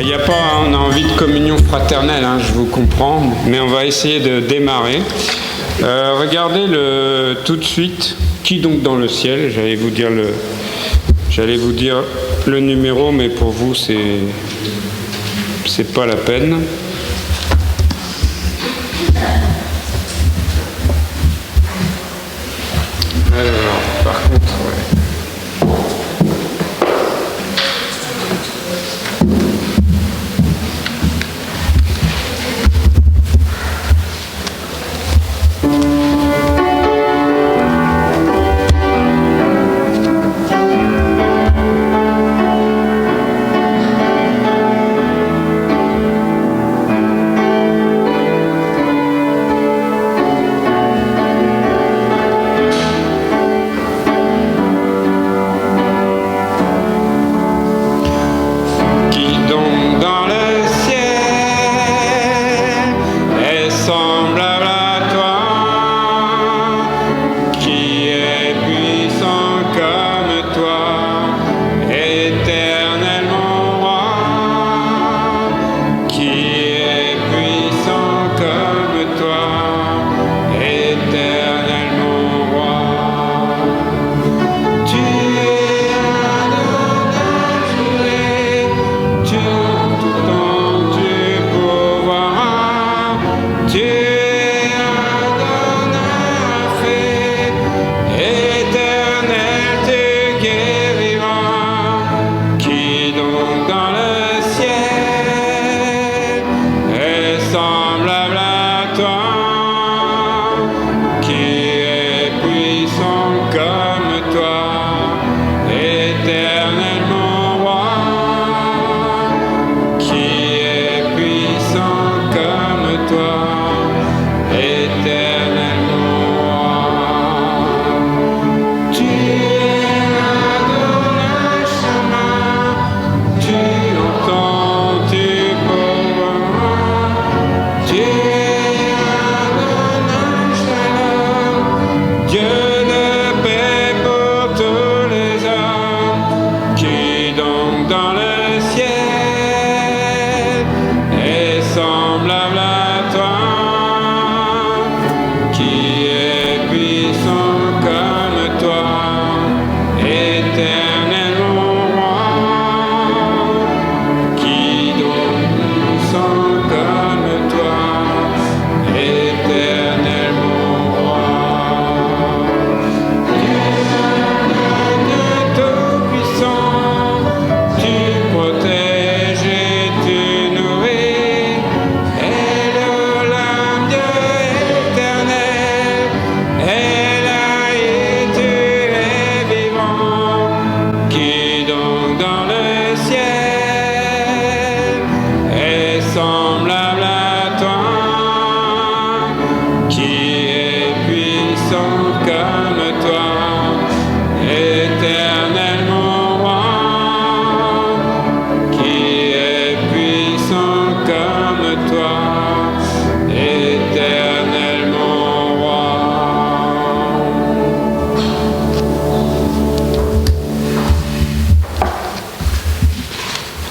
Il n'y a pas, on a envie de communion fraternelle, hein, je vous comprends, mais on va essayer de démarrer. Regardez tout de suite, qui donc dans le ciel, j'allais vous dire le numéro, mais pour vous c'est pas la peine. Alors, par contre, ouais.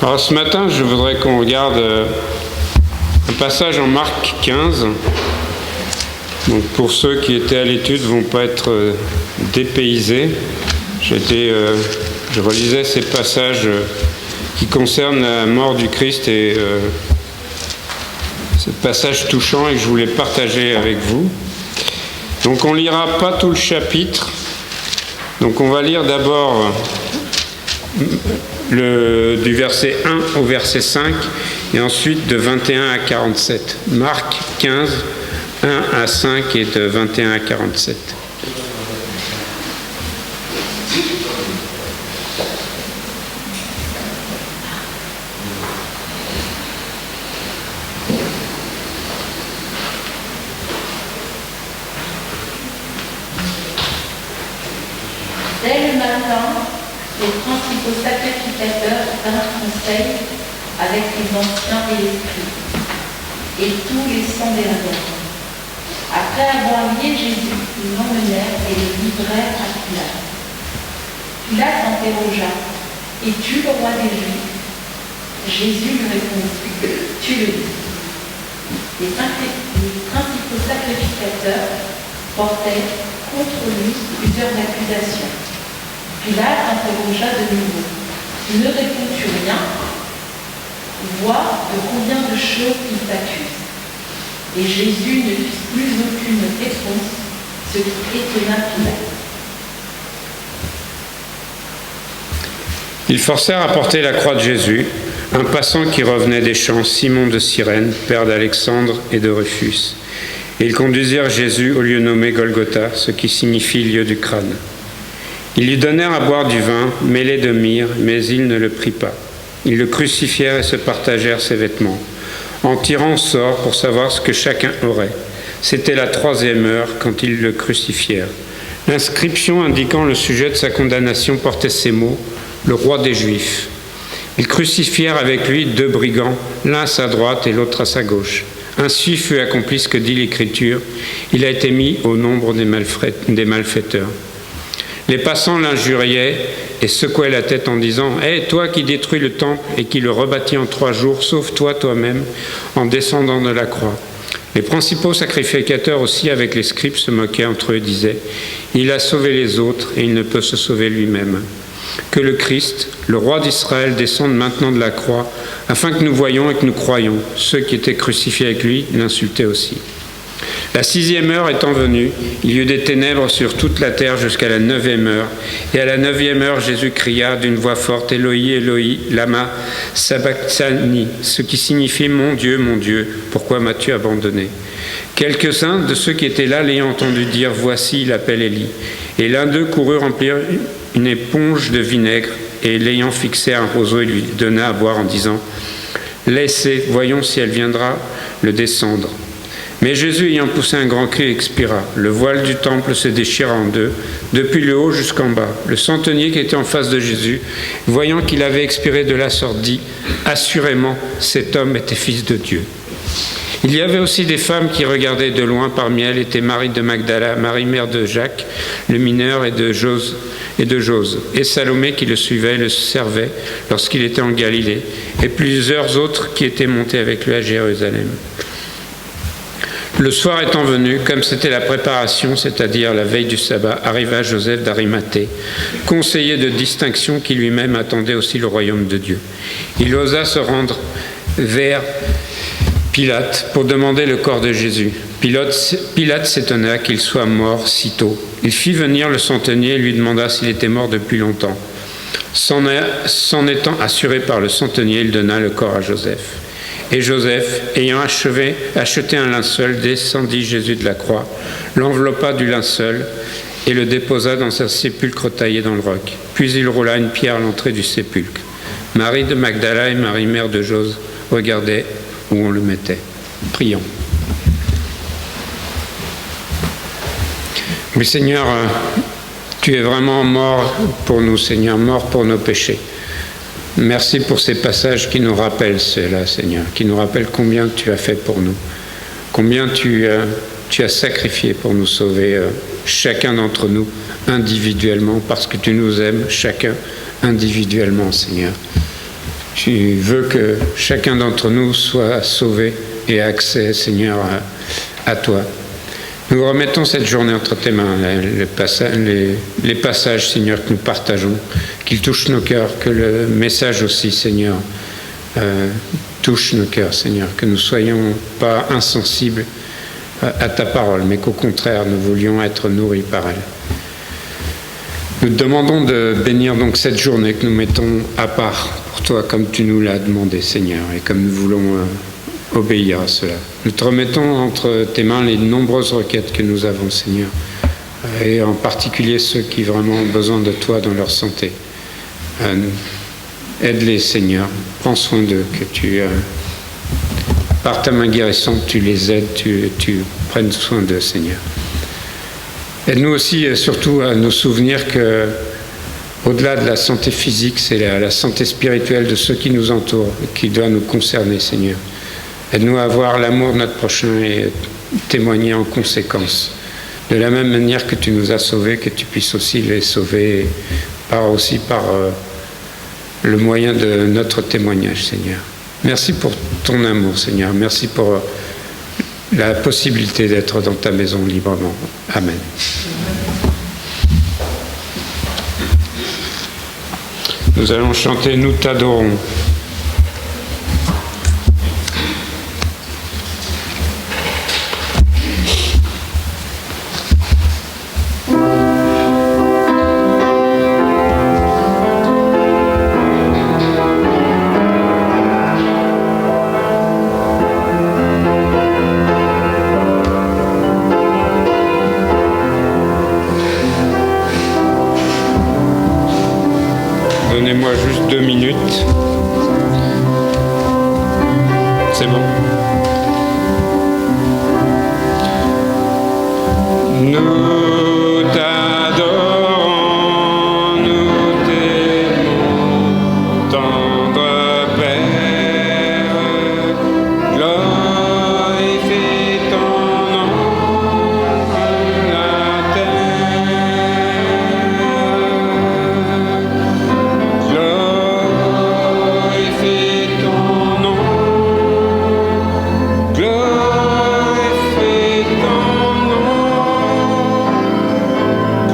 Alors ce matin, je voudrais qu'on regarde un passage en Marc 15. Donc pour ceux qui étaient à l'étude, ne vont pas être dépaysés. Je relisais ces passages qui concernent la mort du Christ et ce passage touchant et que je voulais partager avec vous. Donc on ne lira pas tout le chapitre. Donc on va lire d'abord du verset 1 au verset 5 et ensuite de 21 à 47. Marc 15, 1 à 5 et de 21 à 47. Dès le matin, les principaux sacrificateurs tinrent conseil avec les anciens et les scribes, et tous les sondèrent. Après avoir lié Jésus, ils l'emmenèrent et le livrèrent à Pilate. Pilate interrogea: Es-tu le roi des Juifs? Jésus lui répondit, tu le dis. Les principaux sacrificateurs portaient contre lui plusieurs accusations. Pilate interrogea de nouveau. Ne réponds-tu rien? Vois de combien de choses il t'accuse. Et Jésus ne fit plus aucune réponse, ce qui étonna Pilate. Ils forcèrent à porter la croix de Jésus, un passant qui revenait des champs, Simon de Cyrène, père d'Alexandre et de Rufus. Et ils conduisirent Jésus au lieu nommé Golgotha, ce qui signifie lieu du crâne. Ils lui donnèrent à boire du vin, mêlé de myrrhe, mais il ne le prit pas. Ils le crucifièrent et se partagèrent ses vêtements, en tirant au sort pour savoir ce que chacun aurait. C'était la 3e heure quand ils le crucifièrent. L'inscription indiquant le sujet de sa condamnation portait ces mots, « Le roi des Juifs ». Ils crucifièrent avec lui 2 brigands, l'un à sa droite et l'autre à sa gauche. Ainsi fut accompli ce que dit l'Écriture, il a été mis au nombre des malfaiteurs. Les passants l'injuriaient et secouaient la tête en disant « Hé, toi qui détruis le temple et qui le rebâtis en 3 jours, sauve-toi toi-même en descendant de la croix. » Les principaux sacrificateurs aussi, avec les scribes, se moquaient entre eux et disaient « Il a sauvé les autres et il ne peut se sauver lui-même. » Que le Christ, le roi d'Israël, descende maintenant de la croix, afin que nous voyions et que nous croyions. Ceux qui étaient crucifiés avec lui l'insultaient aussi. La 6e heure étant venue, il y eut des ténèbres sur toute la terre jusqu'à la 9e heure. Et à la 9e heure, Jésus cria d'une voix forte, « Eloi, Eloi, lama sabachthani », ce qui signifie « Mon Dieu, pourquoi m'as-tu abandonné ?» Quelques-uns de ceux qui étaient là l'ayant entendu dire « Voici, il appelle Élie ». Et l'un d'eux courut remplir une éponge de vinaigre et l'ayant fixé à un roseau, il lui donna à boire en disant « Laissez, voyons si elle viendra le descendre. » Mais Jésus, ayant poussé un grand cri, expira. Le voile du temple se déchira en 2, depuis le haut jusqu'en bas. Le centenier qui était en face de Jésus, voyant qu'il avait expiré de la sorte, dit « Assurément, cet homme était fils de Dieu. » Il y avait aussi des femmes qui regardaient de loin. Parmi elles étaient Marie de Magdala, Marie mère de Jacques, le mineur, et de Jose, et Salomé qui le suivait et le servait lorsqu'il était en Galilée, et plusieurs autres qui étaient montés avec lui à Jérusalem. Le soir étant venu, comme c'était la préparation, c'est-à-dire la veille du sabbat, arriva Joseph d'Arimathée, conseiller de distinction qui lui-même attendait aussi le royaume de Dieu. Il osa se rendre vers Pilate pour demander le corps de Jésus. Pilate s'étonna qu'il soit mort si tôt. Il fit venir le centenier et lui demanda s'il était mort depuis longtemps. S'en étant assuré par le centenier, il donna le corps à Joseph. Et Joseph, ayant acheté un linceul, descendit Jésus de la croix, l'enveloppa du linceul et le déposa dans un sépulcre taillé dans le roc. Puis il roula une pierre à l'entrée du sépulcre. Marie de Magdala et Marie mère de Jose regardaient où on le mettait. Prions. Oui, Seigneur, tu es vraiment mort pour nous, Seigneur, mort pour nos péchés. Merci pour ces passages qui nous rappellent cela, Seigneur, qui nous rappellent combien tu as fait pour nous, combien tu as sacrifié pour nous sauver, chacun d'entre nous individuellement, parce que tu nous aimes chacun individuellement, Seigneur. Tu veux que chacun d'entre nous soit sauvé et ait accès, Seigneur, à toi. Nous remettons cette journée entre tes mains, les passages, Seigneur, que nous partageons, qu'ils touchent nos cœurs, que le message aussi, Seigneur, touche nos cœurs, Seigneur, que nous ne soyons pas insensibles à ta parole, mais qu'au contraire, nous voulions être nourris par elle. Nous te demandons de bénir donc cette journée que nous mettons à part pour toi, comme tu nous l'as demandé, Seigneur, et comme nous voulons obéir à cela. Nous te remettons entre tes mains les nombreuses requêtes que nous avons, Seigneur, et en particulier ceux qui vraiment ont besoin de toi dans leur santé. Aide-les, Seigneur, prends soin d'eux, que tu, par ta main guérissante, tu les aides, tu prennes soin d'eux, Seigneur. Aide-nous aussi, surtout, à nous souvenir que, au-delà de la santé physique, c'est la santé spirituelle de ceux qui nous entourent, qui doit nous concerner, Seigneur. Aide-nous à avoir l'amour de notre prochain et témoigner en conséquence. De la même manière que tu nous as sauvés, que tu puisses aussi les sauver, par le moyen de notre témoignage, Seigneur. Merci pour ton amour, Seigneur. Merci pour la possibilité d'être dans ta maison librement. Amen. Nous allons chanter « Nous t'adorons ». Donnez-moi juste 2 minutes. C'est bon. Nous t'adorons, nous t'aimons, tendre Père, glorifie ton nom sur la terre. Glorifie ton nom, glorifie ton nom,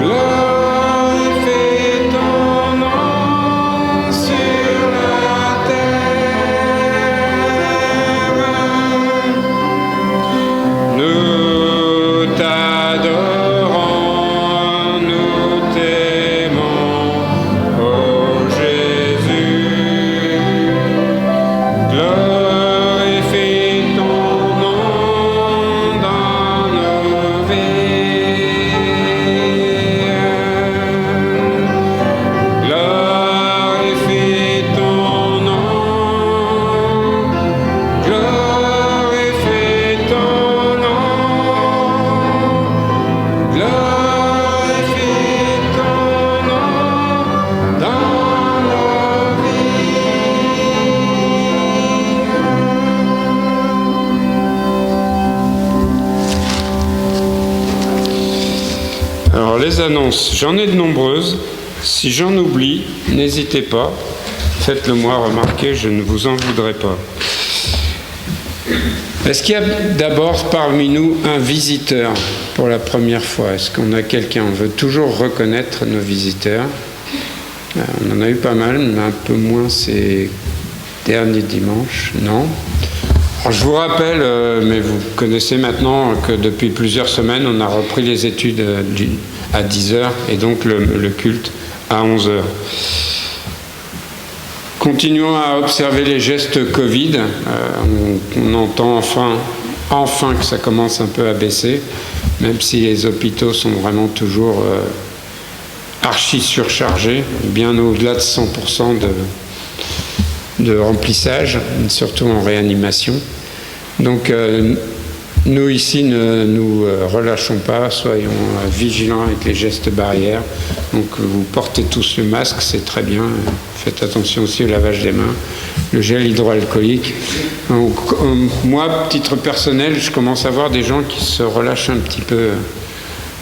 glorifie ton nom sur la terre. Nous t'adorons, nous t'aimons, ô Jésus. Glorifie ton nom dans nos vies. Glorifie ton nom, glorifie ton nom, glorifie ton nom dans nos vies. Alors les annonces, j'en ai de nombreuses. Si j'en oublie, n'hésitez pas. Faites-le moi remarquer, je ne vous en voudrais pas. Est-ce qu'il y a d'abord parmi nous un visiteur pour la première fois? Est-ce qu'on a quelqu'un? On veut toujours reconnaître nos visiteurs. On en a eu pas mal, mais un peu moins ces derniers dimanches. Non? Alors, je vous rappelle, mais vous connaissez maintenant que depuis plusieurs semaines, on a repris les études à 10h et donc le culte à 11h. Continuons à observer les gestes Covid. On entend enfin que ça commence un peu à baisser, même si les hôpitaux sont vraiment toujours archi surchargés, bien au-delà de 100% de remplissage, surtout en réanimation. Donc nous ici ne nous relâchons pas, soyons vigilants avec les gestes barrières. Donc vous portez tous le masque, c'est très bien. Faites attention aussi au lavage des mains, le gel hydroalcoolique. Donc, moi, titre personnel, je commence à voir des gens qui se relâchent un petit peu.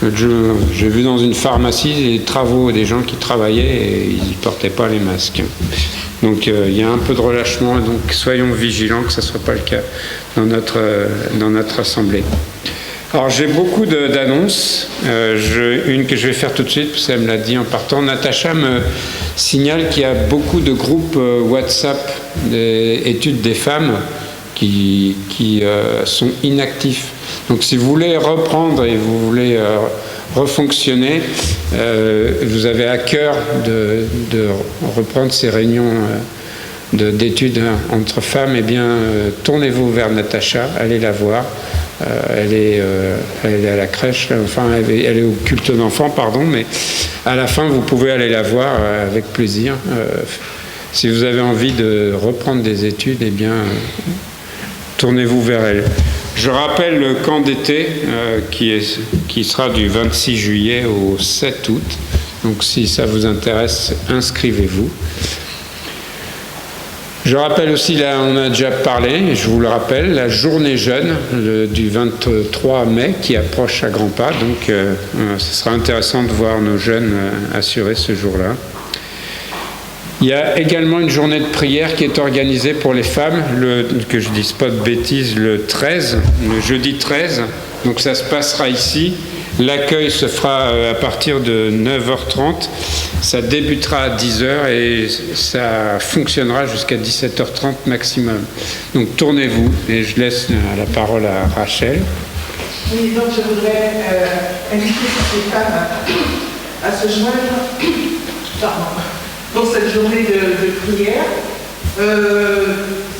J'ai vu dans une pharmacie des travaux, des gens qui travaillaient et ils ne portaient pas les masques. Donc il y a un peu de relâchement, donc soyons vigilants que ce ne soit pas le cas dans notre assemblée. Alors j'ai beaucoup d'annonces, une que je vais faire tout de suite, parce qu'elle me l'a dit en partant. Natacha me signale qu'il y a beaucoup de groupes WhatsApp d'études des femmes qui sont inactifs. Donc si vous voulez reprendre et vous voulez refonctionner, vous avez à cœur de reprendre ces réunions d'études entre femmes, eh bien tournez-vous vers Natacha, allez la voir. Elle est à la crèche, enfin elle est au culte d'enfants, pardon, mais à la fin vous pouvez aller la voir avec plaisir. Si vous avez envie de reprendre des études, eh bien tournez-vous vers elle. Je rappelle le camp d'été qui sera du 26 juillet au 7 août. Donc si ça vous intéresse, inscrivez-vous. Je rappelle aussi, là on a déjà parlé, je vous le rappelle, la journée jeune du 23 mai qui approche à grands pas. Donc ce sera intéressant de voir nos jeunes assurer ce jour-là. Il y a également une journée de prière qui est organisée pour les femmes, que je ne dise pas de bêtises, le jeudi 13. Donc ça se passera ici. L'accueil se fera à partir de 9h30. Ça débutera à 10h et ça fonctionnera jusqu'à 17h30 maximum. Donc tournez-vous et je laisse la parole à Rachel. Oui, donc je voudrais inviter toutes les femmes à se joindre pour cette journée de prière.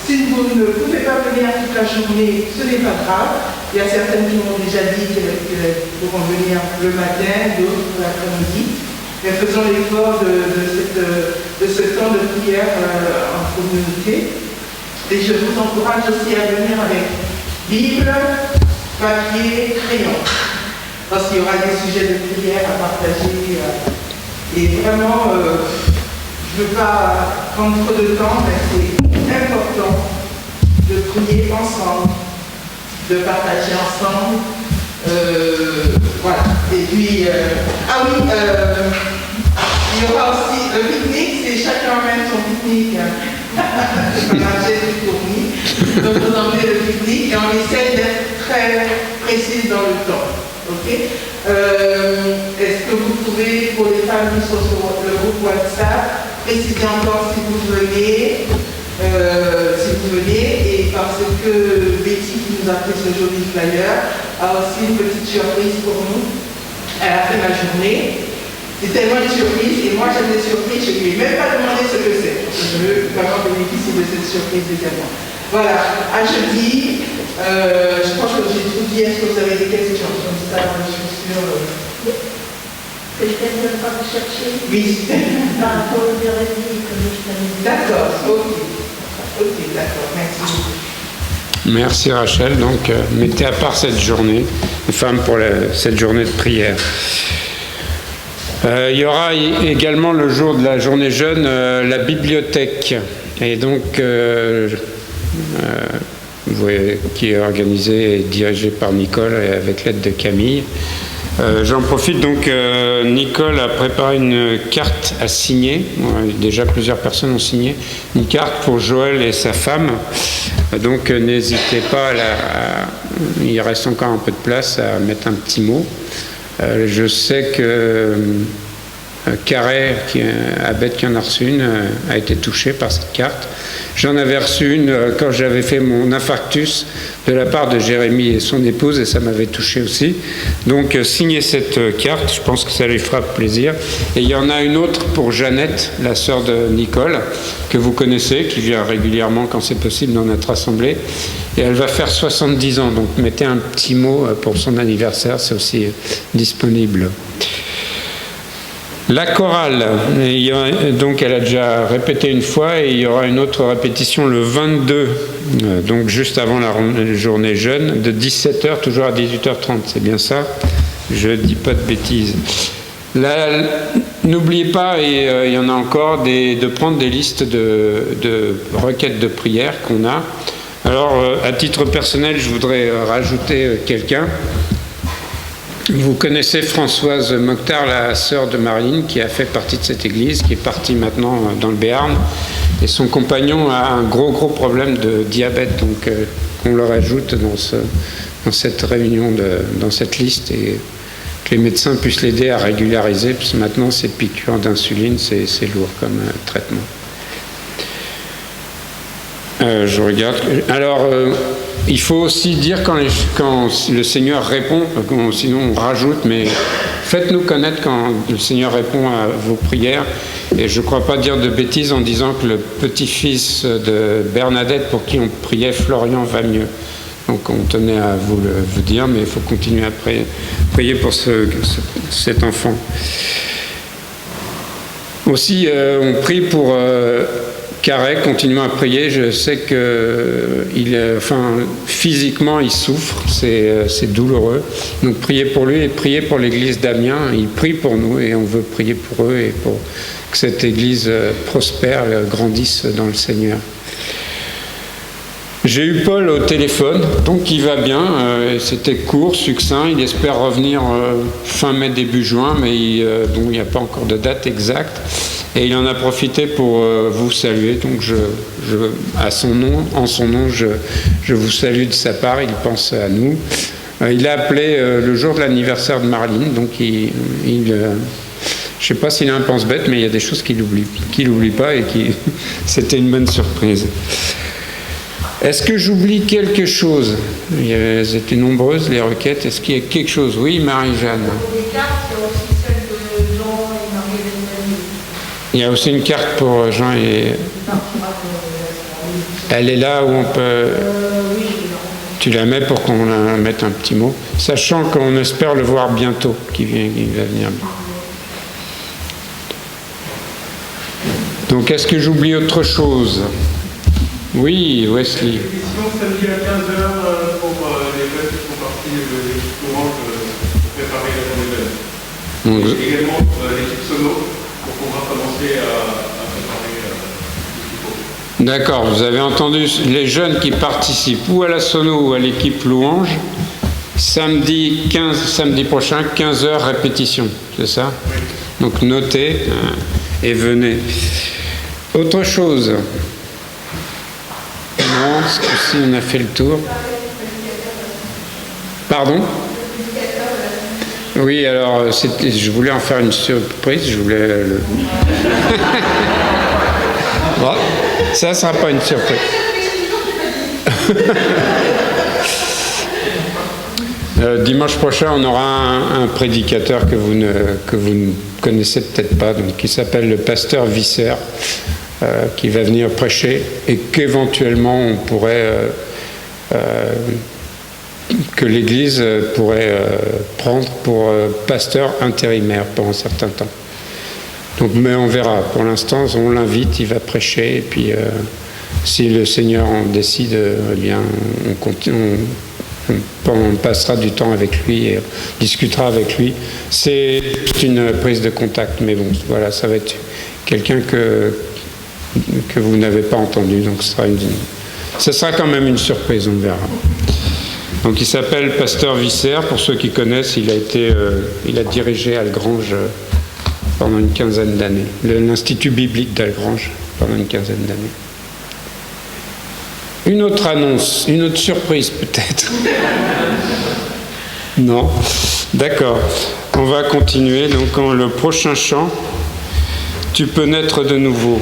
Si vous ne pouvez pas venir toute la journée, ce n'est pas grave. Il y a certaines qui m'ont déjà dit qu'elles pourront venir le matin, d'autres l'après-midi. Mais faisons l'effort de ce temps de prière en communauté. Et je vous encourage aussi à venir avec Bible, papier, crayon. Parce qu'il y aura des sujets de prière à partager. Et vraiment, je ne veux pas prendre trop de temps, mais c'est important de prier ensemble, de partager ensemble. Voilà. Et puis, il y aura aussi le pique-nique, c'est chacun emmène son pique-nique. Comme un jet du fourni. Donc vous emmenez le pique-nique et on essaie d'être très précis dans le temps. Okay. Est-ce que vous pouvez, pour les femmes qui sont sur le groupe WhatsApp, préciser encore si vous venez, et parce que Betty qui nous a fait ce joli flyer a aussi une petite surprise pour nous à la fin de la journée. C'est tellement une surprise et moi j'aime des surprises, je ne lui ai même pas demandé ce que c'est. Je veux vraiment bénéficier de cette surprise également. Voilà, à jeudi, je pense que j'ai tout dit. Est-ce que vous avez des questions comme ça? Je suis sûre. Que je ne pas vous chercher. Oui. Par rapport aux hérésies, comme je t'avais dit. D'accord, ok, d'accord, merci beaucoup. Merci Rachel. Donc, mettez à part cette journée, les femmes, pour cette journée de prière. Il y aura également le jour de la journée jeune, la bibliothèque. Et donc, qui est organisée et dirigée par Nicole et avec l'aide de Camille. J'en profite donc, Nicole a préparé une carte à signer. Déjà plusieurs personnes ont signé une carte pour Joël et sa femme. Donc n'hésitez pas, il reste encore un peu de place à mettre un petit mot. Je sais que Carré, Abed qui en a reçu une, a été touché par cette carte. J'en avais reçu une quand j'avais fait mon infarctus de la part de Jérémy et son épouse, et ça m'avait touché aussi. Donc signez cette carte, je pense que ça lui fera plaisir. Et il y en a une autre pour Jeannette, la sœur de Nicole, que vous connaissez, qui vient régulièrement quand c'est possible dans notre assemblée. Et elle va faire 70 ans, donc mettez un petit mot pour son anniversaire, c'est aussi disponible. La chorale, donc elle a déjà répété une fois et il y aura une autre répétition le 22, donc juste avant la journée jeune, de 17h toujours à 18h30, c'est bien ça? Je ne dis pas de bêtises. N'oubliez pas, et il y en a encore, de prendre des listes de requêtes de prière qu'on a. Alors, à titre personnel, je voudrais rajouter quelqu'un. Vous connaissez Françoise Mokhtar, la sœur de Marine, qui a fait partie de cette église, qui est partie maintenant dans le Béarn. Et son compagnon a un gros problème de diabète, donc on le rajoute dans cette réunion, dans cette liste, et que les médecins puissent l'aider à régulariser, parce que maintenant ces piqûres d'insuline, c'est lourd comme traitement. Je regarde. Alors, il faut aussi dire quand le Seigneur répond, sinon on rajoute, mais faites-nous connaître quand le Seigneur répond à vos prières. Et je ne crois pas dire de bêtises en disant que le petit-fils de Bernadette, pour qui on priait, Florian, va mieux. Donc on tenait à vous dire, mais il faut continuer à prier pour cet enfant. Aussi, on prie pour Carré, continuons à prier. Je sais que physiquement il souffre, c'est douloureux. Donc priez pour lui et priez pour l'église d'Amiens. Il prie pour nous et on veut prier pour eux et pour que cette église prospère, grandisse dans le Seigneur. J'ai eu Paul au téléphone, donc il va bien. C'était court, succinct. Il espère revenir fin mai, début juin, mais donc il n'y a pas encore de date exacte. Et il en a profité pour vous saluer. Donc en son nom, je vous salue de sa part. Il pense à nous. Il a appelé le jour de l'anniversaire de Marlene, donc je ne sais pas s'il a un pense-bête, mais il y a des choses qu'il n'oublie pas et c'était une bonne surprise. Est-ce que j'oublie quelque chose? Elles étaient nombreuses, les requêtes. Est-ce qu'il y a quelque chose? Oui, Marie-Jeanne. Il y a aussi une carte pour Jean et... Elle est là où on peut... Tu la mets pour qu'on la mette un petit mot, sachant qu'on espère le voir bientôt, qu'il va venir. Donc, est-ce que j'oublie autre chose? Oui, Wesley. Samedi à 15h pour les jeunes qui font partie de l'équipe Orange pour préparer la journée de l'année. Et également l'équipe Sono pour pouvoir commencer à préparer l'équipe. D'accord, vous avez entendu les jeunes qui participent ou à la Sono ou à l'équipe Louange, samedi prochain, 15h répétition, c'est ça? Oui. Donc notez et venez. Autre chose? Non, parce que si on a fait le tour. Pardon? Oui, alors je voulais en faire une surprise, je voulais le... Bon, ça ne sera pas une surprise. Dimanche prochain, on aura un prédicateur que vous ne connaissez peut-être pas, donc, qui s'appelle le pasteur Visser, qui va venir prêcher et qu'éventuellement on pourrait, que l'Église pourrait prendre pour pasteur intérimaire pendant un certain temps. Donc, mais on verra. Pour l'instant, on l'invite, il va prêcher et puis si le Seigneur en décide, eh bien, on passera du temps avec lui et on discutera avec lui. C'est une prise de contact, mais bon, voilà, ça va être quelqu'un que vous n'avez pas entendu, donc ce sera quand même une surprise, on verra. Donc il s'appelle Pasteur Visser, pour ceux qui connaissent, il a dirigé Algrange pendant une quinzaine d'années, l'Institut biblique d'Algrange pendant une quinzaine d'années. Une autre annonce, une autre surprise peut-être. Non, d'accord. On va continuer. Donc le prochain chant, tu peux naître de nouveau.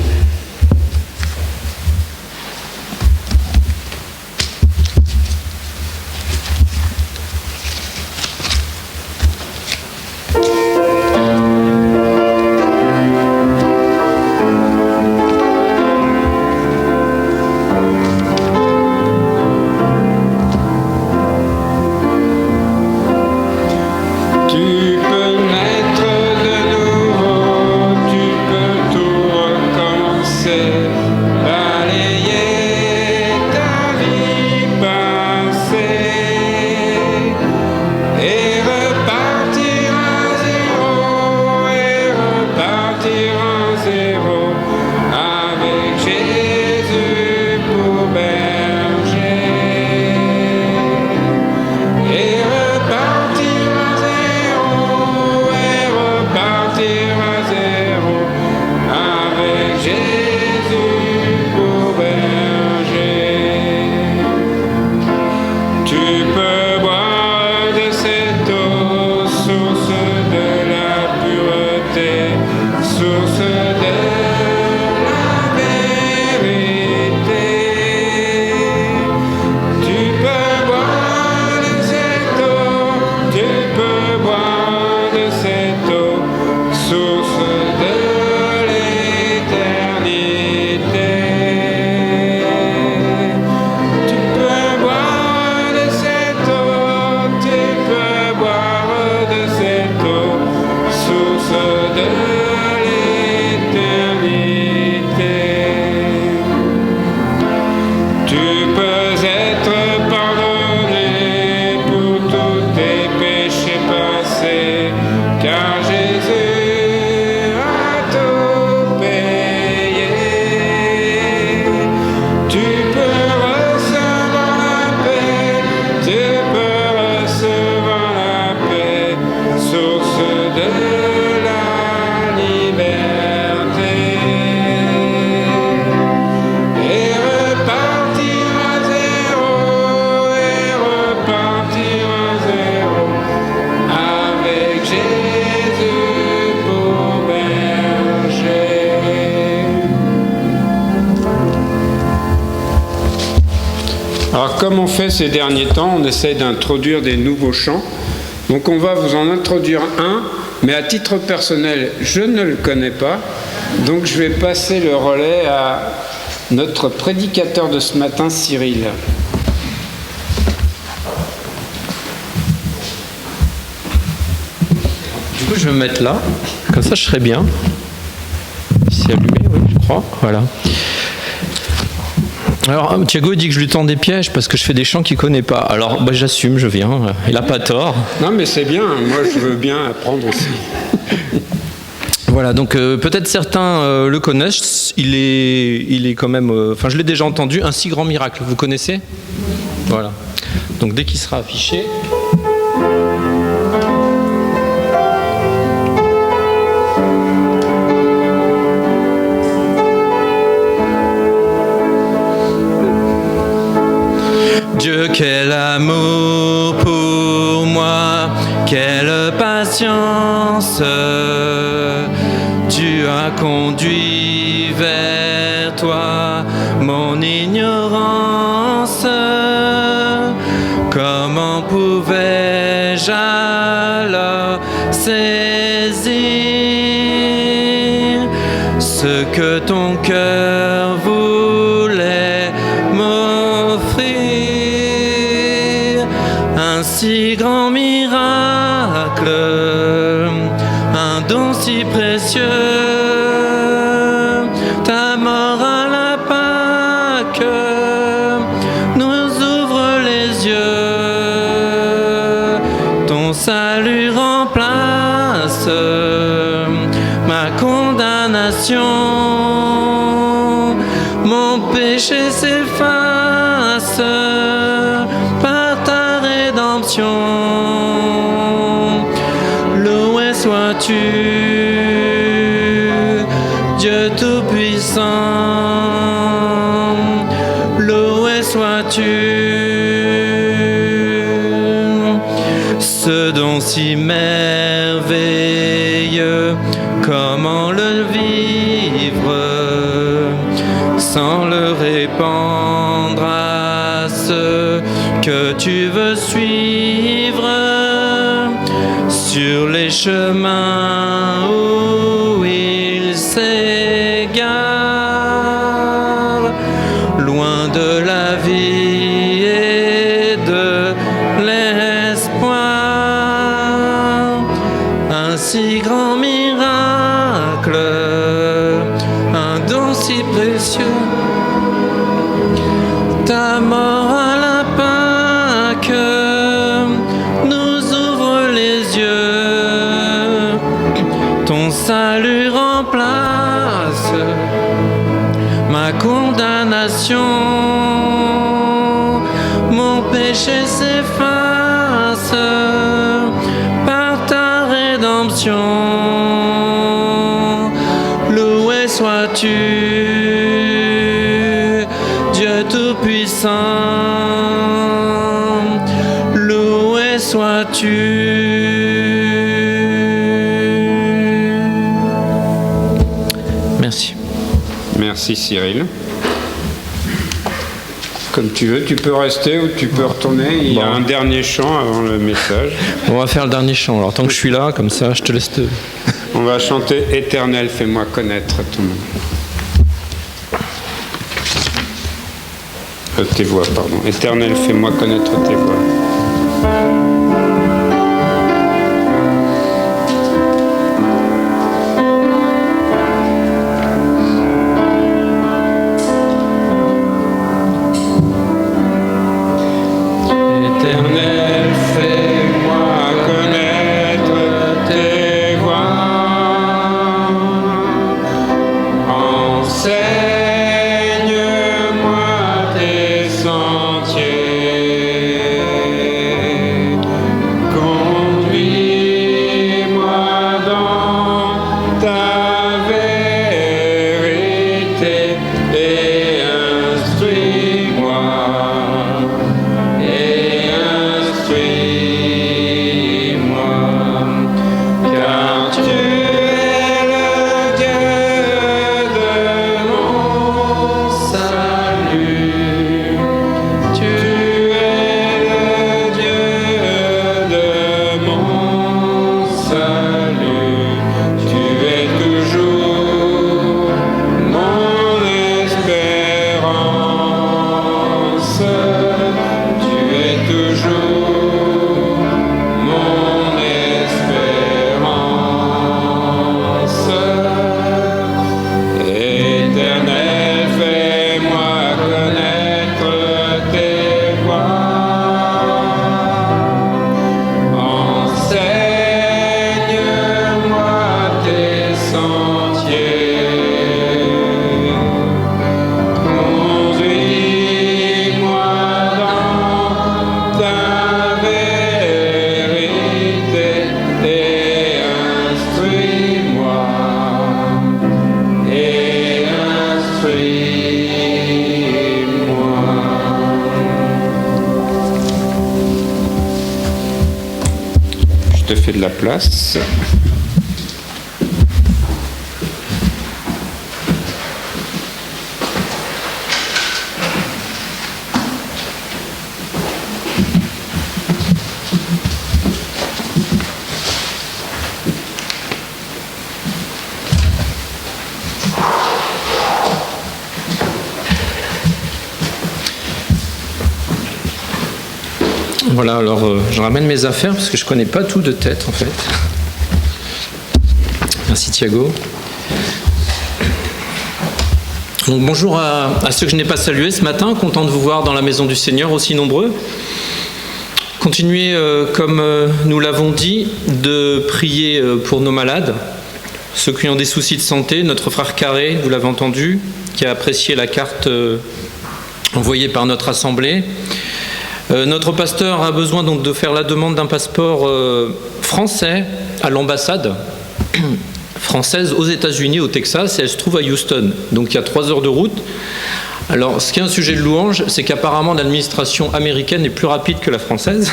de l'éternité. comme on fait ces derniers temps, on essaie d'introduire des nouveaux chants. Donc on va vous en introduire un, mais à titre personnel, je ne le connais pas. Donc je vais passer le relais à notre prédicateur de ce matin, Cyril. Du coup, je vais me mettre là, comme ça je serai bien. C'est allumé, oui, je crois. Voilà. Alors, Thiago dit que je lui tends des pièges parce que je fais des chants qu'il ne connaît pas. Alors, j'assume, je viens. Il n'a pas tort. Non, mais c'est bien. Moi, je veux bien apprendre aussi. Voilà, donc peut-être certains le connaissent. Il est quand même... Enfin, je l'ai déjà entendu. Un si grand miracle. Vous connaissez ? Voilà. Donc, dès qu'il sera affiché... Dieu, quel amour pour moi, quelle patience, tu as conduit vers toi mon ignorance. Comment pouvais-je alors saisir ce que ton cœur voulait m'offrir? Un si grand miracle, un don si précieux, ta mort à la Pâque nous ouvre les yeux, ton salut remplace ma condamnation, mon péché s'efface par ta rédemption. Loué sois-tu, Dieu Tout-Puissant. Loué sois-tu, ce don si merveilleux, comment le vivre sans le répandre à ceux que tu veux suivre sur les chemins où ils s'égarent, loin de la vie et de l'espoir. Un si grand miracle, un don si précieux, ta mort à la Pâque nous ouvre les yeux, ton salut remplace ma condamnation, mon péché s'efface par ta rédemption. Loué sois-tu, Dieu Tout-Puissant. Loué sois-tu. Merci. Merci Cyril. Comme tu veux, tu peux rester ou tu peux retourner. Il y a un dernier chant avant le message. On va faire le dernier chant. Alors tant que je suis là, comme ça, je te laisse te... On va chanter « Éternel, fais-moi connaître ton nom ». Tes voix, pardon. « Éternel, fais-moi connaître tes voix ». Enseigne-moi tes sentiers. Fais de la place. Voilà, alors je ramène mes affaires parce que je ne connais pas tout de tête en fait. Merci Thiago. Donc, bonjour à ceux que je n'ai pas salués ce matin, content de vous voir dans la maison du Seigneur aussi nombreux. Continuez, comme nous l'avons dit, de prier pour nos malades, ceux qui ont des soucis de santé. Notre frère Carré, vous l'avez entendu, qui a apprécié la carte envoyée par notre assemblée. Notre pasteur a besoin donc de faire la demande d'un passeport français à l'ambassade française aux États-Unis, au Texas, et elle se trouve à Houston. Donc il y a 3 heures de route. Alors ce qui est un sujet de louange, c'est qu'apparemment l'administration américaine est plus rapide que la française.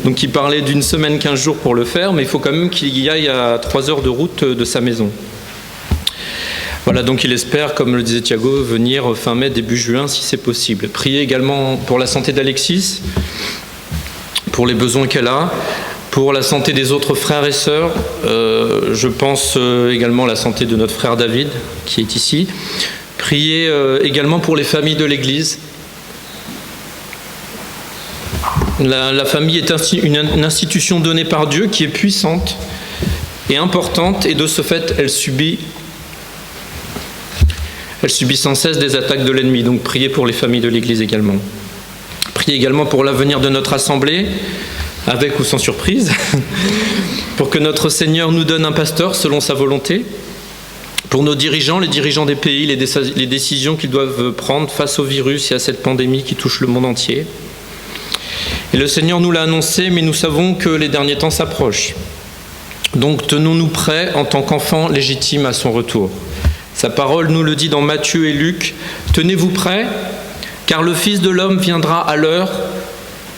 Donc il parlait d'une semaine, 15 jours pour le faire, mais il faut quand même qu'il y aille à 3 heures de route de sa maison. Voilà, donc il espère, comme le disait Thiago, venir fin mai, début juin, si c'est possible. Priez également pour la santé d'Alexis, pour les besoins qu'elle a, pour la santé des autres frères et sœurs. Je pense également à la santé de notre frère David, qui est ici. Priez également pour les familles de l'Église. La famille est une institution donnée par Dieu qui est puissante et importante, et de ce fait, elle subit sans cesse des attaques de l'ennemi. Donc priez pour les familles de l'Église également. Priez également pour l'avenir de notre assemblée, avec ou sans surprise, pour que notre Seigneur nous donne un pasteur selon sa volonté, pour nos dirigeants, les dirigeants des pays, les décisions qu'ils doivent prendre face au virus et à cette pandémie qui touche le monde entier. Et le Seigneur nous l'a annoncé, mais nous savons que les derniers temps s'approchent. Donc tenons-nous prêts en tant qu'enfants légitimes à son retour. Sa parole nous le dit dans Matthieu et Luc. Tenez-vous prêts, car le Fils de l'homme viendra à l'heure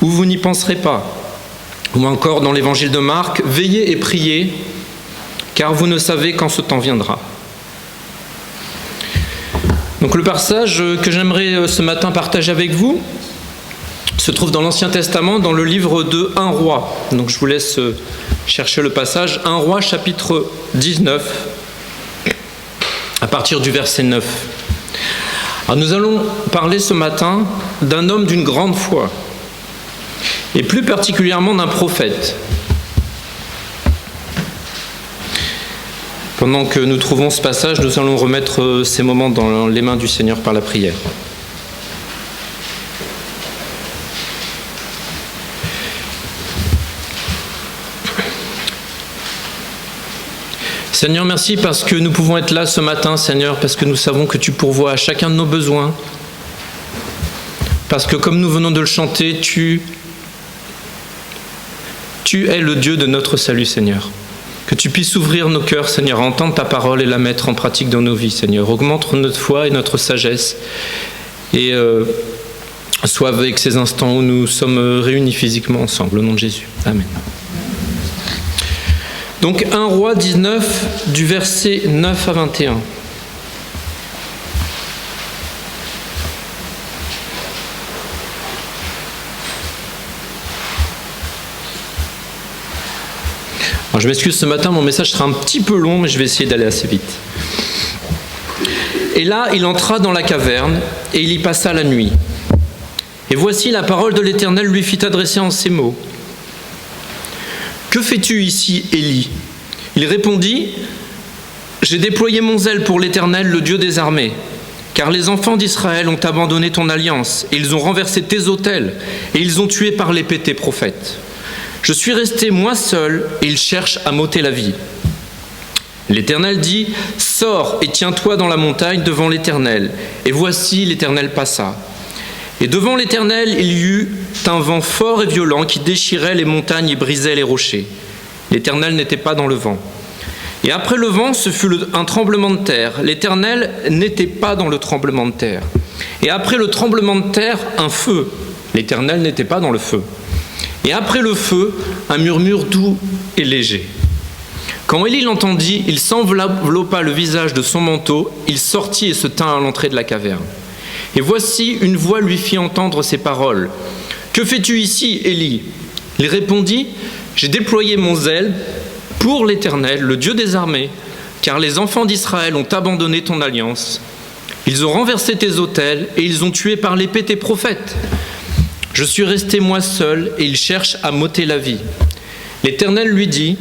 où vous n'y penserez pas. Ou encore dans l'évangile de Marc, veillez et priez, car vous ne savez quand ce temps viendra. Donc le passage que j'aimerais ce matin partager avec vous se trouve dans l'Ancien Testament, dans le livre de 1 Roi. Donc je vous laisse chercher le passage. 1 Roi, chapitre 19. À partir du verset 9. Alors nous allons parler ce matin d'un homme d'une grande foi, et plus particulièrement d'un prophète. Pendant que nous trouvons ce passage, nous allons remettre ces moments dans les mains du Seigneur par la prière. Seigneur, merci parce que nous pouvons être là ce matin, Seigneur, parce que nous savons que tu pourvois à chacun de nos besoins. Parce que comme nous venons de le chanter, tu es le Dieu de notre salut, Seigneur. Que tu puisses ouvrir nos cœurs, Seigneur, à entendre ta parole et la mettre en pratique dans nos vies, Seigneur. Augmente notre foi et notre sagesse. Et sois avec ces instants où nous sommes réunis physiquement ensemble. Au nom de Jésus. Amen. Donc 1 Roi 19, du verset 9 à 21. Alors je m'excuse ce matin, mon message sera un petit peu long, mais je vais essayer d'aller assez vite. Et là, il entra dans la caverne, et il y passa la nuit. Et voici la parole de l'Éternel lui fit adresser en ces mots. « Que fais-tu ici, Élie » Il répondit, « J'ai déployé mon zèle pour l'Éternel, le Dieu des armées, car les enfants d'Israël ont abandonné ton alliance, et ils ont renversé tes autels, et ils ont tué par l'épée tes prophètes. Je suis resté moi seul, et ils cherchent à m'ôter la vie. L'Éternel dit, « Sors et tiens-toi dans la montagne devant l'Éternel. » Et voici, l'Éternel passa. Et devant l'Éternel, il y eut un vent fort et violent qui déchirait les montagnes et brisait les rochers. L'Éternel n'était pas dans le vent. Et après le vent, ce fut un tremblement de terre. L'Éternel n'était pas dans le tremblement de terre. Et après le tremblement de terre, un feu. L'Éternel n'était pas dans le feu. Et après le feu, un murmure doux et léger. Quand Élie l'entendit, il s'enveloppa le visage de son manteau, il sortit et se tint à l'entrée de la caverne. Et voici, une voix lui fit entendre ces paroles. « Que fais-tu ici, Élie » Il répondit, « J'ai déployé mon zèle pour l'Éternel, le Dieu des armées, car les enfants d'Israël ont abandonné ton alliance. Ils ont renversé tes autels et ils ont tué par l'épée tes prophètes. Je suis resté moi seul et ils cherchent à m'ôter la vie. » L'Éternel lui dit,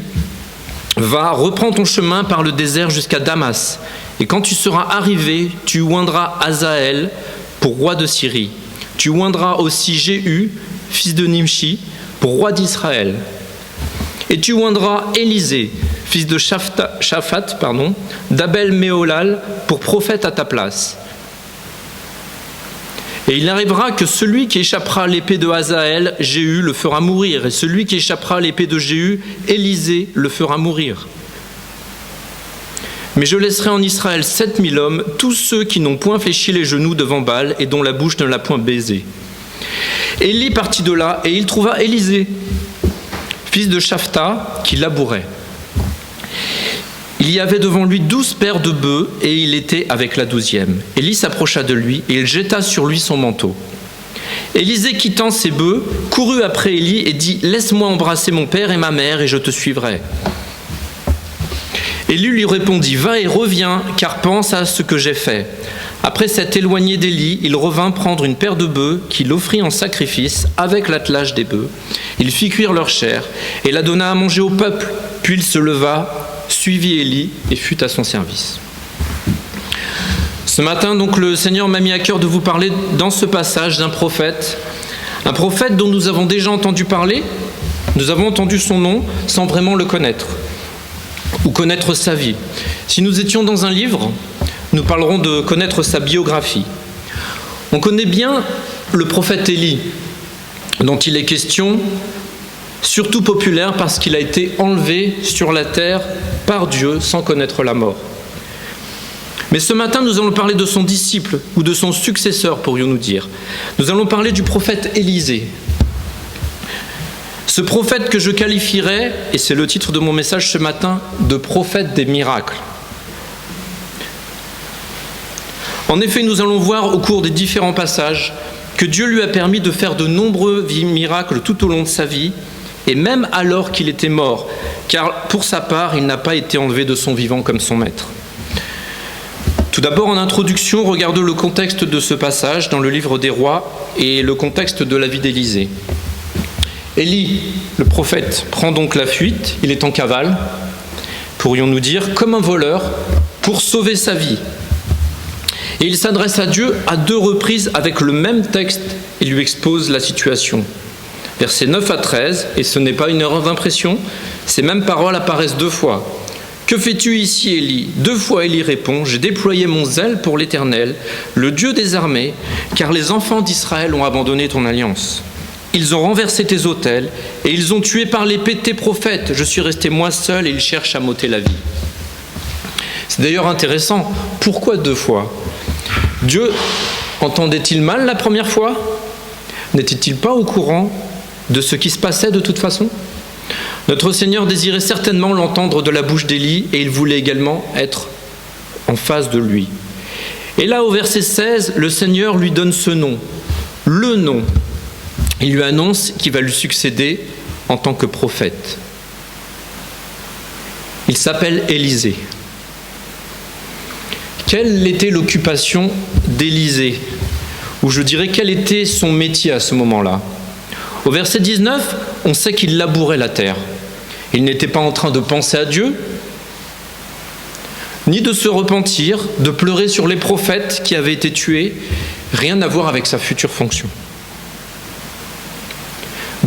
« Va, reprends ton chemin par le désert jusqu'à Damas, et quand tu seras arrivé, tu oindras Hazaël pour roi de Syrie. Tu oindras aussi Jéhu, fils de Nimshi, pour roi d'Israël. Et tu oindras Élisée, fils de Shaphat, d'Abel-Méholal, pour prophète à ta place. Et il arrivera que celui qui échappera à l'épée de Hazaël, Jéhu, le fera mourir, et celui qui échappera à l'épée de Jéhu, Élisée, le fera mourir. Mais je laisserai en Israël 7000 hommes, tous ceux qui n'ont point fléchi les genoux devant Baal et dont la bouche ne l'a point baisé. Élie partit de là, et il trouva Élisée, fils de Shaphat, qui labourait. Il y avait devant lui 12 paires de bœufs, et il était avec la 12e. Élie s'approcha de lui, et il jeta sur lui son manteau. Élisée, quittant ses bœufs, courut après Élie et dit « Laisse-moi embrasser mon père et ma mère, et je te suivrai. » Élie lui répondit « Va et reviens, car pense à ce que j'ai fait. » Après s'être éloigné d'Élie, il revint prendre une paire de bœufs qu'il offrit en sacrifice avec l'attelage des bœufs. Il fit cuire leur chair et la donna à manger au peuple. Puis il se leva, suivit Élie et fut à son service. Ce matin, donc, le Seigneur m'a mis à cœur de vous parler dans ce passage d'un prophète. Un prophète dont nous avons déjà entendu parler, nous avons entendu son nom sans vraiment le connaître ou connaître sa vie. Si nous étions dans un livre, nous parlerons de connaître sa biographie. On connaît bien le prophète Élie, dont il est question, surtout populaire parce qu'il a été enlevé sur la terre par Dieu sans connaître la mort. Mais ce matin, nous allons parler de son disciple, ou de son successeur, pourrions-nous dire. Nous allons parler du prophète Élisée. Ce prophète que je qualifierais, et c'est le titre de mon message ce matin, de prophète des miracles. En effet, nous allons voir au cours des différents passages que Dieu lui a permis de faire de nombreux miracles tout au long de sa vie, et même alors qu'il était mort, car pour sa part, il n'a pas été enlevé de son vivant comme son maître. Tout d'abord, en introduction, regardons le contexte de ce passage dans le livre des Rois et le contexte de la vie d'Élisée. Élie, le prophète, prend donc la fuite, il est en cavale, pourrions-nous dire, comme un voleur, pour sauver sa vie. Et il s'adresse à Dieu à 2 reprises avec le même texte et lui expose la situation. Versets 9 à 13, et ce n'est pas une erreur d'impression, ces mêmes paroles apparaissent 2 fois. « Que fais-tu ici, Élie » 2 fois Élie répond « J'ai déployé mon zèle pour l'Éternel, le Dieu des armées, car les enfants d'Israël ont abandonné ton alliance. Ils ont renversé tes autels, et ils ont tué par l'épée tes prophètes. Je suis resté moi seul, et ils cherchent à m'ôter la vie. » C'est d'ailleurs intéressant. Pourquoi 2 fois ? Dieu entendait-il mal la première fois ? N'était-il pas au courant de ce qui se passait de toute façon ? Notre Seigneur désirait certainement l'entendre de la bouche d'Élie et il voulait également être en face de lui. Et là, au verset 16, le Seigneur lui donne ce nom, le nom. Il lui annonce qu'il va lui succéder en tant que prophète. Il s'appelle Élisée. Quelle était l'occupation d'Élisée ? Ou je dirais, quel était son métier à ce moment-là ? Au verset 19, on sait qu'il labourait la terre. Il n'était pas en train de penser à Dieu, ni de se repentir, de pleurer sur les prophètes qui avaient été tués, rien à voir avec sa future fonction.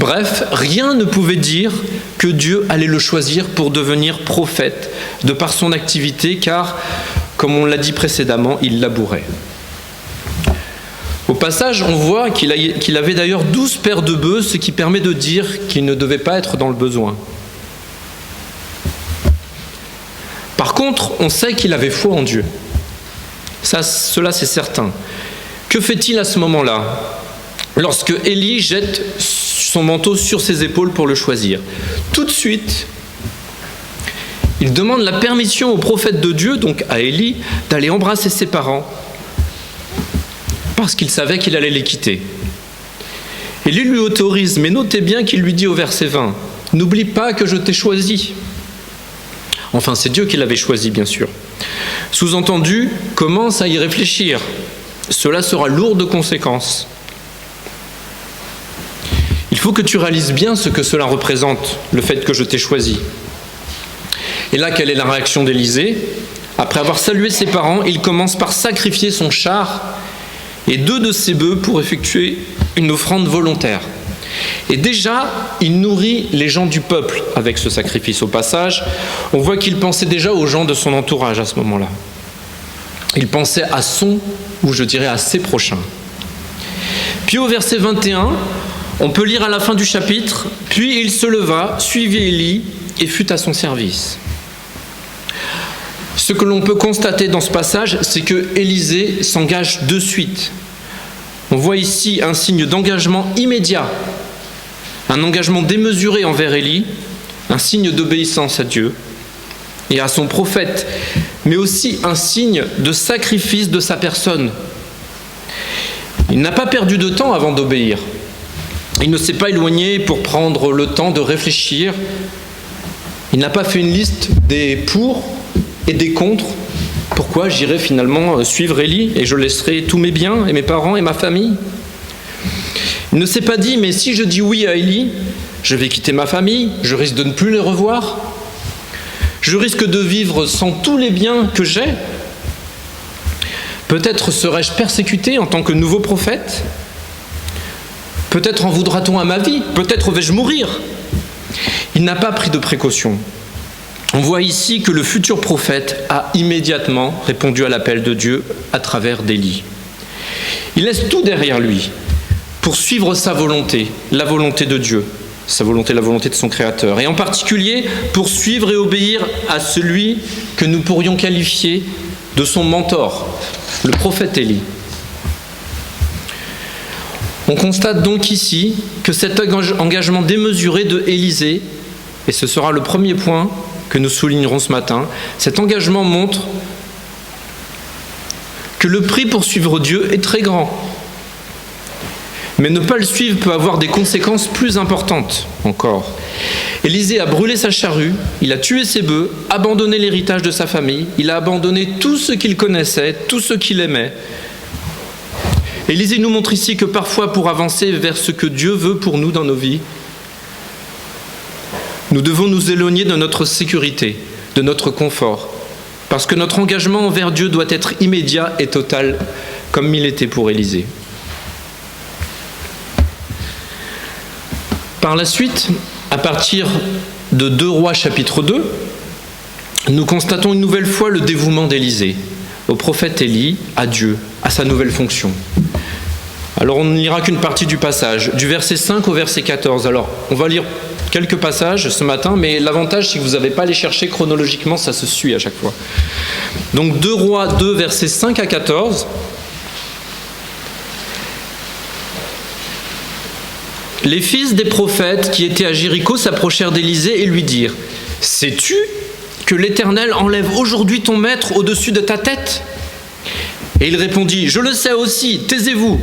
Bref, rien ne pouvait dire que Dieu allait le choisir pour devenir prophète de par son activité, car, comme on l'a dit précédemment, il labourait. Au passage, on voit qu'il avait d'ailleurs 12 paires de bœufs, ce qui permet de dire qu'il ne devait pas être dans le besoin. Par contre, on sait qu'il avait foi en Dieu. Cela, c'est certain. Que fait-il à ce moment-là, lorsque Élie jette son manteau sur ses épaules pour le choisir? Tout de suite, il demande la permission au prophète de Dieu, donc à Élie, d'aller embrasser ses parents, parce qu'il savait qu'il allait les quitter. Élie lui autorise, mais notez bien qu'il lui dit au verset 20, « N'oublie pas que je t'ai choisi ». Enfin, c'est Dieu qui l'avait choisi, bien sûr. Sous-entendu, commence à y réfléchir. Cela sera lourd de conséquences. Il faut que tu réalises bien ce que cela représente, le fait que je t'ai choisi. Et là, quelle est la réaction d'Élisée? Après avoir salué ses parents, il commence par sacrifier son char et 2 de ses bœufs pour effectuer une offrande volontaire. Et déjà, il nourrit les gens du peuple avec ce sacrifice. Au passage, on voit qu'il pensait déjà aux gens de son entourage à ce moment-là. Il pensait à son, ou je dirais à ses prochains. Puis au verset 21, on peut lire à la fin du chapitre, « Puis il se leva, suivit Élie et fut à son service ». Ce que l'on peut constater dans ce passage, c'est que Élisée s'engage de suite. On voit ici un signe d'engagement immédiat, un engagement démesuré envers Élie, un signe d'obéissance à Dieu et à son prophète, mais aussi un signe de sacrifice de sa personne. Il n'a pas perdu de temps avant d'obéir. Il ne s'est pas éloigné pour prendre le temps de réfléchir. Il n'a pas fait une liste des pour et des contre. Pourquoi j'irai finalement suivre Élie et je laisserai tous mes biens et mes parents et ma famille? Il ne s'est pas dit, mais si je dis oui à Élie, je vais quitter ma famille, je risque de ne plus les revoir, je risque de vivre sans tous les biens que j'ai. Peut-être serai-je persécuté en tant que nouveau prophète. Peut-être en voudra-t-on à ma vie, peut-être vais-je mourir. Il n'a pas pris de précautions. On voit ici que le futur prophète a immédiatement répondu à l'appel de Dieu à travers d'Élie. Il laisse tout derrière lui pour suivre sa volonté, la volonté de Dieu, sa volonté, la volonté de son Créateur, et en particulier pour suivre et obéir à celui que nous pourrions qualifier de son mentor, le prophète Élie. On constate donc ici que cet engagement démesuré de Élisée, et ce sera le premier point que nous soulignerons ce matin, cet engagement montre que le prix pour suivre Dieu est très grand. Mais ne pas le suivre peut avoir des conséquences plus importantes encore. Élisée a brûlé sa charrue, il a tué ses bœufs, abandonné l'héritage de sa famille, il a abandonné tout ce qu'il connaissait, tout ce qu'il aimait. Élisée nous montre ici que parfois, pour avancer vers ce que Dieu veut pour nous dans nos vies, nous devons nous éloigner de notre sécurité, de notre confort, parce que notre engagement envers Dieu doit être immédiat et total, comme il était pour Élisée. Par la suite, à partir de 2 Rois chapitre 2, nous constatons une nouvelle fois le dévouement d'Élisée, au prophète Élie, à Dieu, à sa nouvelle fonction. Alors on ne lira qu'une partie du passage, du verset 5 au verset 14. Alors on va lire quelques passages ce matin, mais l'avantage c'est que vous n'avez pas à les chercher chronologiquement, ça se suit à chaque fois. Donc 2 Rois 2, versets 5 à 14. Les fils des prophètes qui étaient à Jéricho s'approchèrent d'Élisée et lui dirent : « Sais-tu que l'Éternel enlève aujourd'hui ton maître au-dessus de ta tête ?» Et il répondit : « Je le sais aussi, taisez-vous. »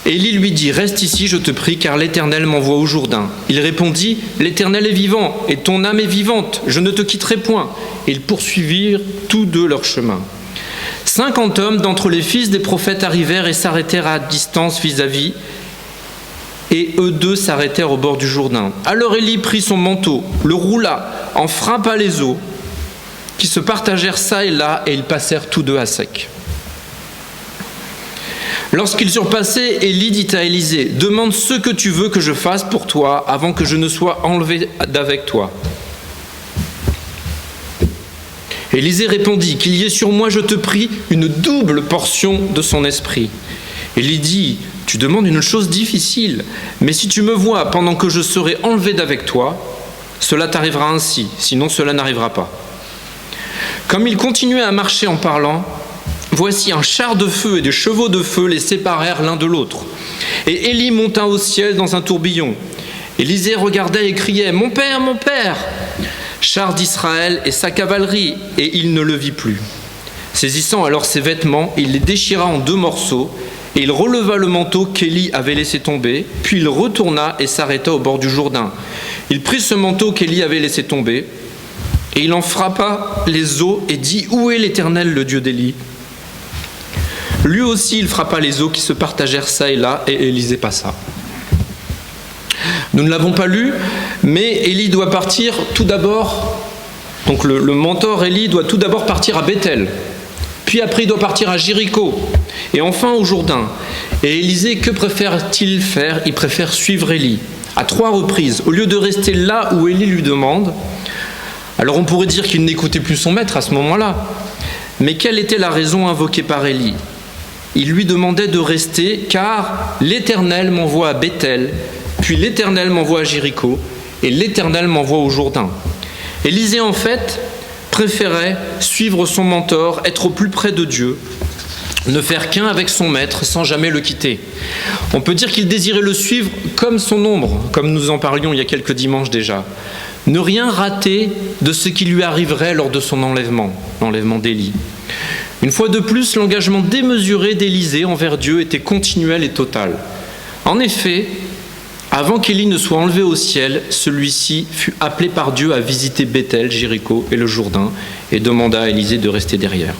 Et Élie lui dit : « Reste ici, je te prie, car l'Éternel m'envoie au Jourdain. » Il répondit : « L'Éternel est vivant, et ton âme est vivante, je ne te quitterai point. » Et ils poursuivirent tous deux leur chemin. 50 hommes d'entre les fils des prophètes arrivèrent et s'arrêtèrent à distance vis-à-vis, et eux deux s'arrêtèrent au bord du Jourdain. Alors Élie prit son manteau, le roula, en frappa les eaux, qui se partagèrent çà et là, et ils passèrent tous deux à sec. Lorsqu'ils surent passés, Élie dit à Élisée, « Demande ce que tu veux que je fasse pour toi avant que je ne sois enlevé d'avec toi. » Élisée répondit, « Qu'il y ait sur moi, je te prie, une double portion de son esprit. » Élie dit, « Tu demandes une chose difficile, mais si tu me vois pendant que je serai enlevé d'avec toi, cela t'arrivera ainsi, sinon cela n'arrivera pas. » Comme il continuait à marcher en parlant, voici un char de feu et des chevaux de feu les séparèrent l'un de l'autre. Et Élie monta au ciel dans un tourbillon. Élisée regardait et criait, « Mon père, mon père !» Char d'Israël et sa cavalerie, et il ne le vit plus. Saisissant alors ses vêtements, il les déchira en 2 morceaux, et il releva le manteau qu'Élie avait laissé tomber, puis il retourna et s'arrêta au bord du Jourdain. Il prit ce manteau qu'Élie avait laissé tomber, et il en frappa les os et dit, « Où est l'Éternel, le Dieu d'Élie ?» Lui aussi, il frappa les os qui se partagèrent çà et là, et Élisée passa. Nous ne l'avons pas lu, mais Élie doit partir tout d'abord, donc le mentor Élie doit tout d'abord partir à Béthel, puis après il doit partir à Jéricho, et enfin au Jourdain. Et Élisée, que préfère-t-il faire? Il préfère suivre Élie, à 3 reprises, au lieu de rester là où Élie lui demande. Alors on pourrait dire qu'il n'écoutait plus son maître à ce moment-là, mais quelle était la raison invoquée par Élie? Il lui demandait de rester, car l'Éternel m'envoie à Béthel, puis l'Éternel m'envoie à Jéricho, et l'Éternel m'envoie au Jourdain. Élisée, en fait, préférait suivre son mentor, être au plus près de Dieu, ne faire qu'un avec son maître sans jamais le quitter. On peut dire qu'il désirait le suivre comme son ombre, comme nous en parlions il y a quelques dimanches déjà. Ne rien rater de ce qui lui arriverait lors de son enlèvement, l'enlèvement d'Élie. Une fois de plus, l'engagement démesuré d'Élisée envers Dieu était continuel et total. En effet, avant qu'Élie ne soit enlevé au ciel, celui-ci fut appelé par Dieu à visiter Béthel, Jéricho et le Jourdain et demanda à Élisée de rester derrière.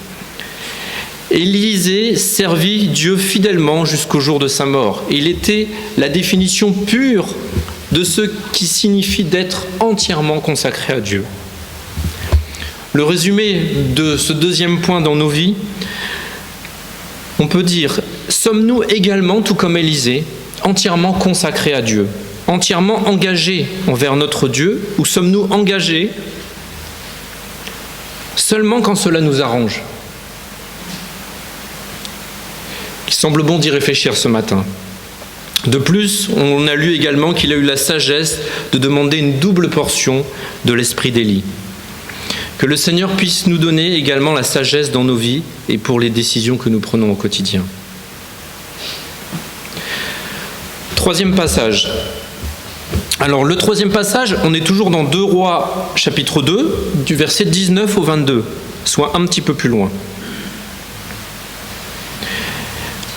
Élisée servit Dieu fidèlement jusqu'au jour de sa mort. Il était la définition pure de ce qui signifie d'être entièrement consacré à Dieu. Le résumé de ce 2e point dans nos vies, on peut dire, sommes-nous également, tout comme Élisée, entièrement consacrés à Dieu, entièrement engagés envers notre Dieu, ou sommes-nous engagés seulement quand cela nous arrange? Il semble bon d'y réfléchir ce matin. De plus, on a lu également qu'il a eu la sagesse de demander une double portion de l'esprit d'Élie. Que le Seigneur puisse nous donner également la sagesse dans nos vies et pour les décisions que nous prenons au quotidien. 3e passage. Alors le 3e passage, on est toujours dans 2 Rois chapitre 2, du verset 19 au 22, soit un petit peu plus loin.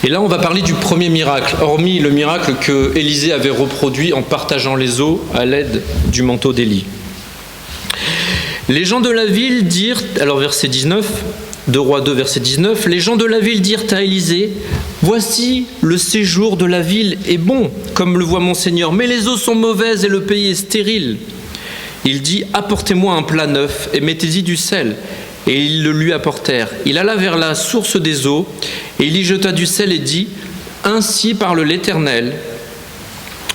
Et là, on va parler du premier miracle, hormis le miracle que Élisée avait reproduit en partageant les eaux à l'aide du manteau d'Élie. Les gens de la ville dirent, alors verset 19, 2 Rois 2, verset 19, les gens de la ville dirent à Élisée, « Voici, le séjour de la ville est bon, comme le voit mon Seigneur, mais les eaux sont mauvaises et le pays est stérile. » Il dit, « Apportez-moi un plat neuf et mettez-y du sel. » Et ils le lui apportèrent. Il alla vers la source des eaux, et il y jeta du sel et dit, « Ainsi parle l'Éternel,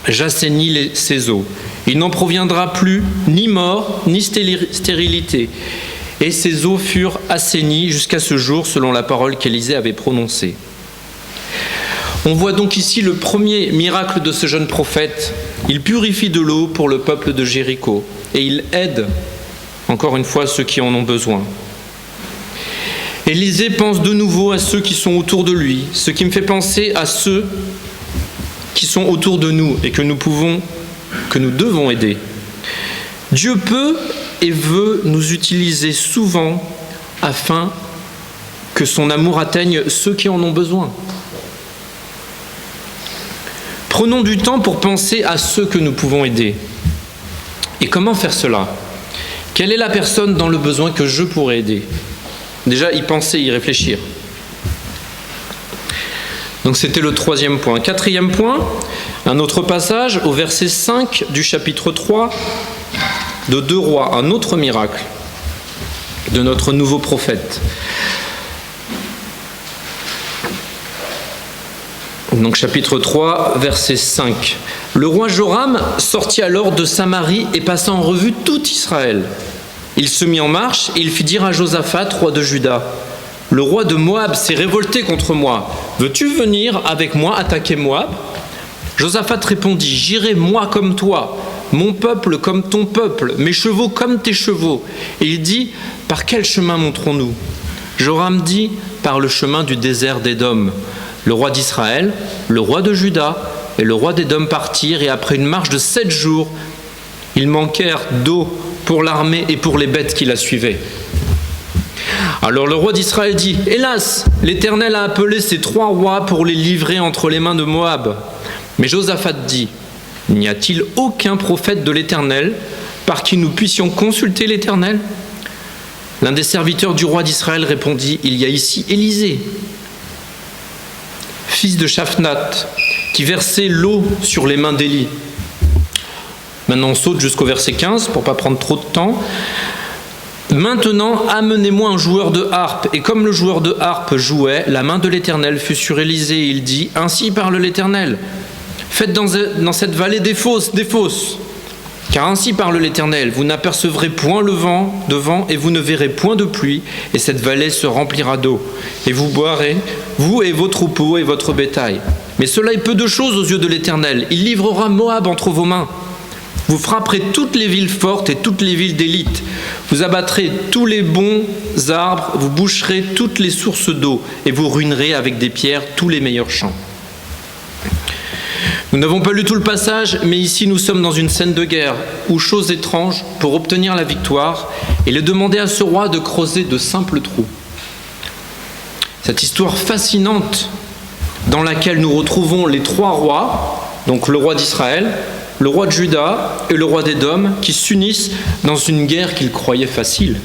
j'assainis ces eaux. Il n'en proviendra plus ni mort, ni stérilité. » Et ces eaux furent assainies jusqu'à ce jour, selon la parole qu'Élisée avait prononcée. On voit donc ici le premier miracle de ce jeune prophète. Il purifie de l'eau pour le peuple de Jéricho, et il aide, encore une fois, ceux qui en ont besoin. Élisée pense de nouveau à ceux qui sont autour de lui, ce qui me fait penser à ceux qui sont autour de nous et que nous devons aider. Dieu peut et veut nous utiliser souvent afin que son amour atteigne ceux qui en ont besoin. Prenons du temps pour penser à ceux que nous pouvons aider. Et comment faire cela? Quelle est la personne dans le besoin que je pourrais aider? Déjà, y penser, y réfléchir. Donc c'était le 3e point. 4e point, un autre passage au verset 5 du chapitre 3 de 2 Rois, un autre miracle de notre nouveau prophète. Donc chapitre 3, verset 5. Le roi Joram sortit alors de Samarie et passa en revue tout Israël. Il se mit en marche et il fit dire à Josaphat, roi de Juda, « Le roi de Moab s'est révolté contre moi. Veux-tu venir avec moi attaquer Moab ?» Josaphat répondit, « J'irai moi comme toi, mon peuple comme ton peuple, mes chevaux comme tes chevaux. » Et il dit, « Par quel chemin monterons-nous » Joram dit, « Par le chemin du désert d'Édom. » Le roi d'Israël, le roi de Juda et le roi d'Édom partirent, et après une marche de 7 jours, ils manquèrent d'eau pour l'armée et pour les bêtes qui la suivaient. Alors le roi d'Israël dit, « Hélas, l'Éternel a appelé ces 3 rois pour les livrer entre les mains de Moab. » Mais Josaphat dit, « N'y a-t-il aucun prophète de l'Éternel par qui nous puissions consulter l'Éternel ?» L'un des serviteurs du roi d'Israël répondit, « Il y a ici Élisée, fils de Shaphnat, qui versait l'eau sur les mains d'Élie. » Maintenant on saute jusqu'au verset 15 pour ne pas prendre trop de temps. « Maintenant amenez-moi un joueur de harpe. » Et comme le joueur de harpe jouait, la main de l'Éternel fut sur Élisée, et il dit, « Ainsi parle l'Éternel, faites dans cette vallée des fosses, car ainsi parle l'Éternel, vous n'apercevrez point le vent de vent, et vous ne verrez point de pluie, et cette vallée se remplira d'eau, et vous boirez, vous et vos troupeaux et votre bétail. Mais cela est peu de choses aux yeux de l'Éternel, il livrera Moab entre vos mains. Vous frapperez toutes les villes fortes et toutes les villes d'élite, vous abattrez tous les bons arbres, vous boucherez toutes les sources d'eau, et vous ruinerez avec des pierres tous les meilleurs champs. » Nous n'avons pas lu tout le passage, mais ici nous sommes dans une scène de guerre où, chose étrange, pour obtenir la victoire, il est demandé à ce roi de creuser de simples trous. Cette histoire fascinante dans laquelle nous retrouvons les 3 rois, donc le roi d'Israël, le roi de Juda et le roi d'Édom, qui s'unissent dans une guerre qu'ils croyaient facile.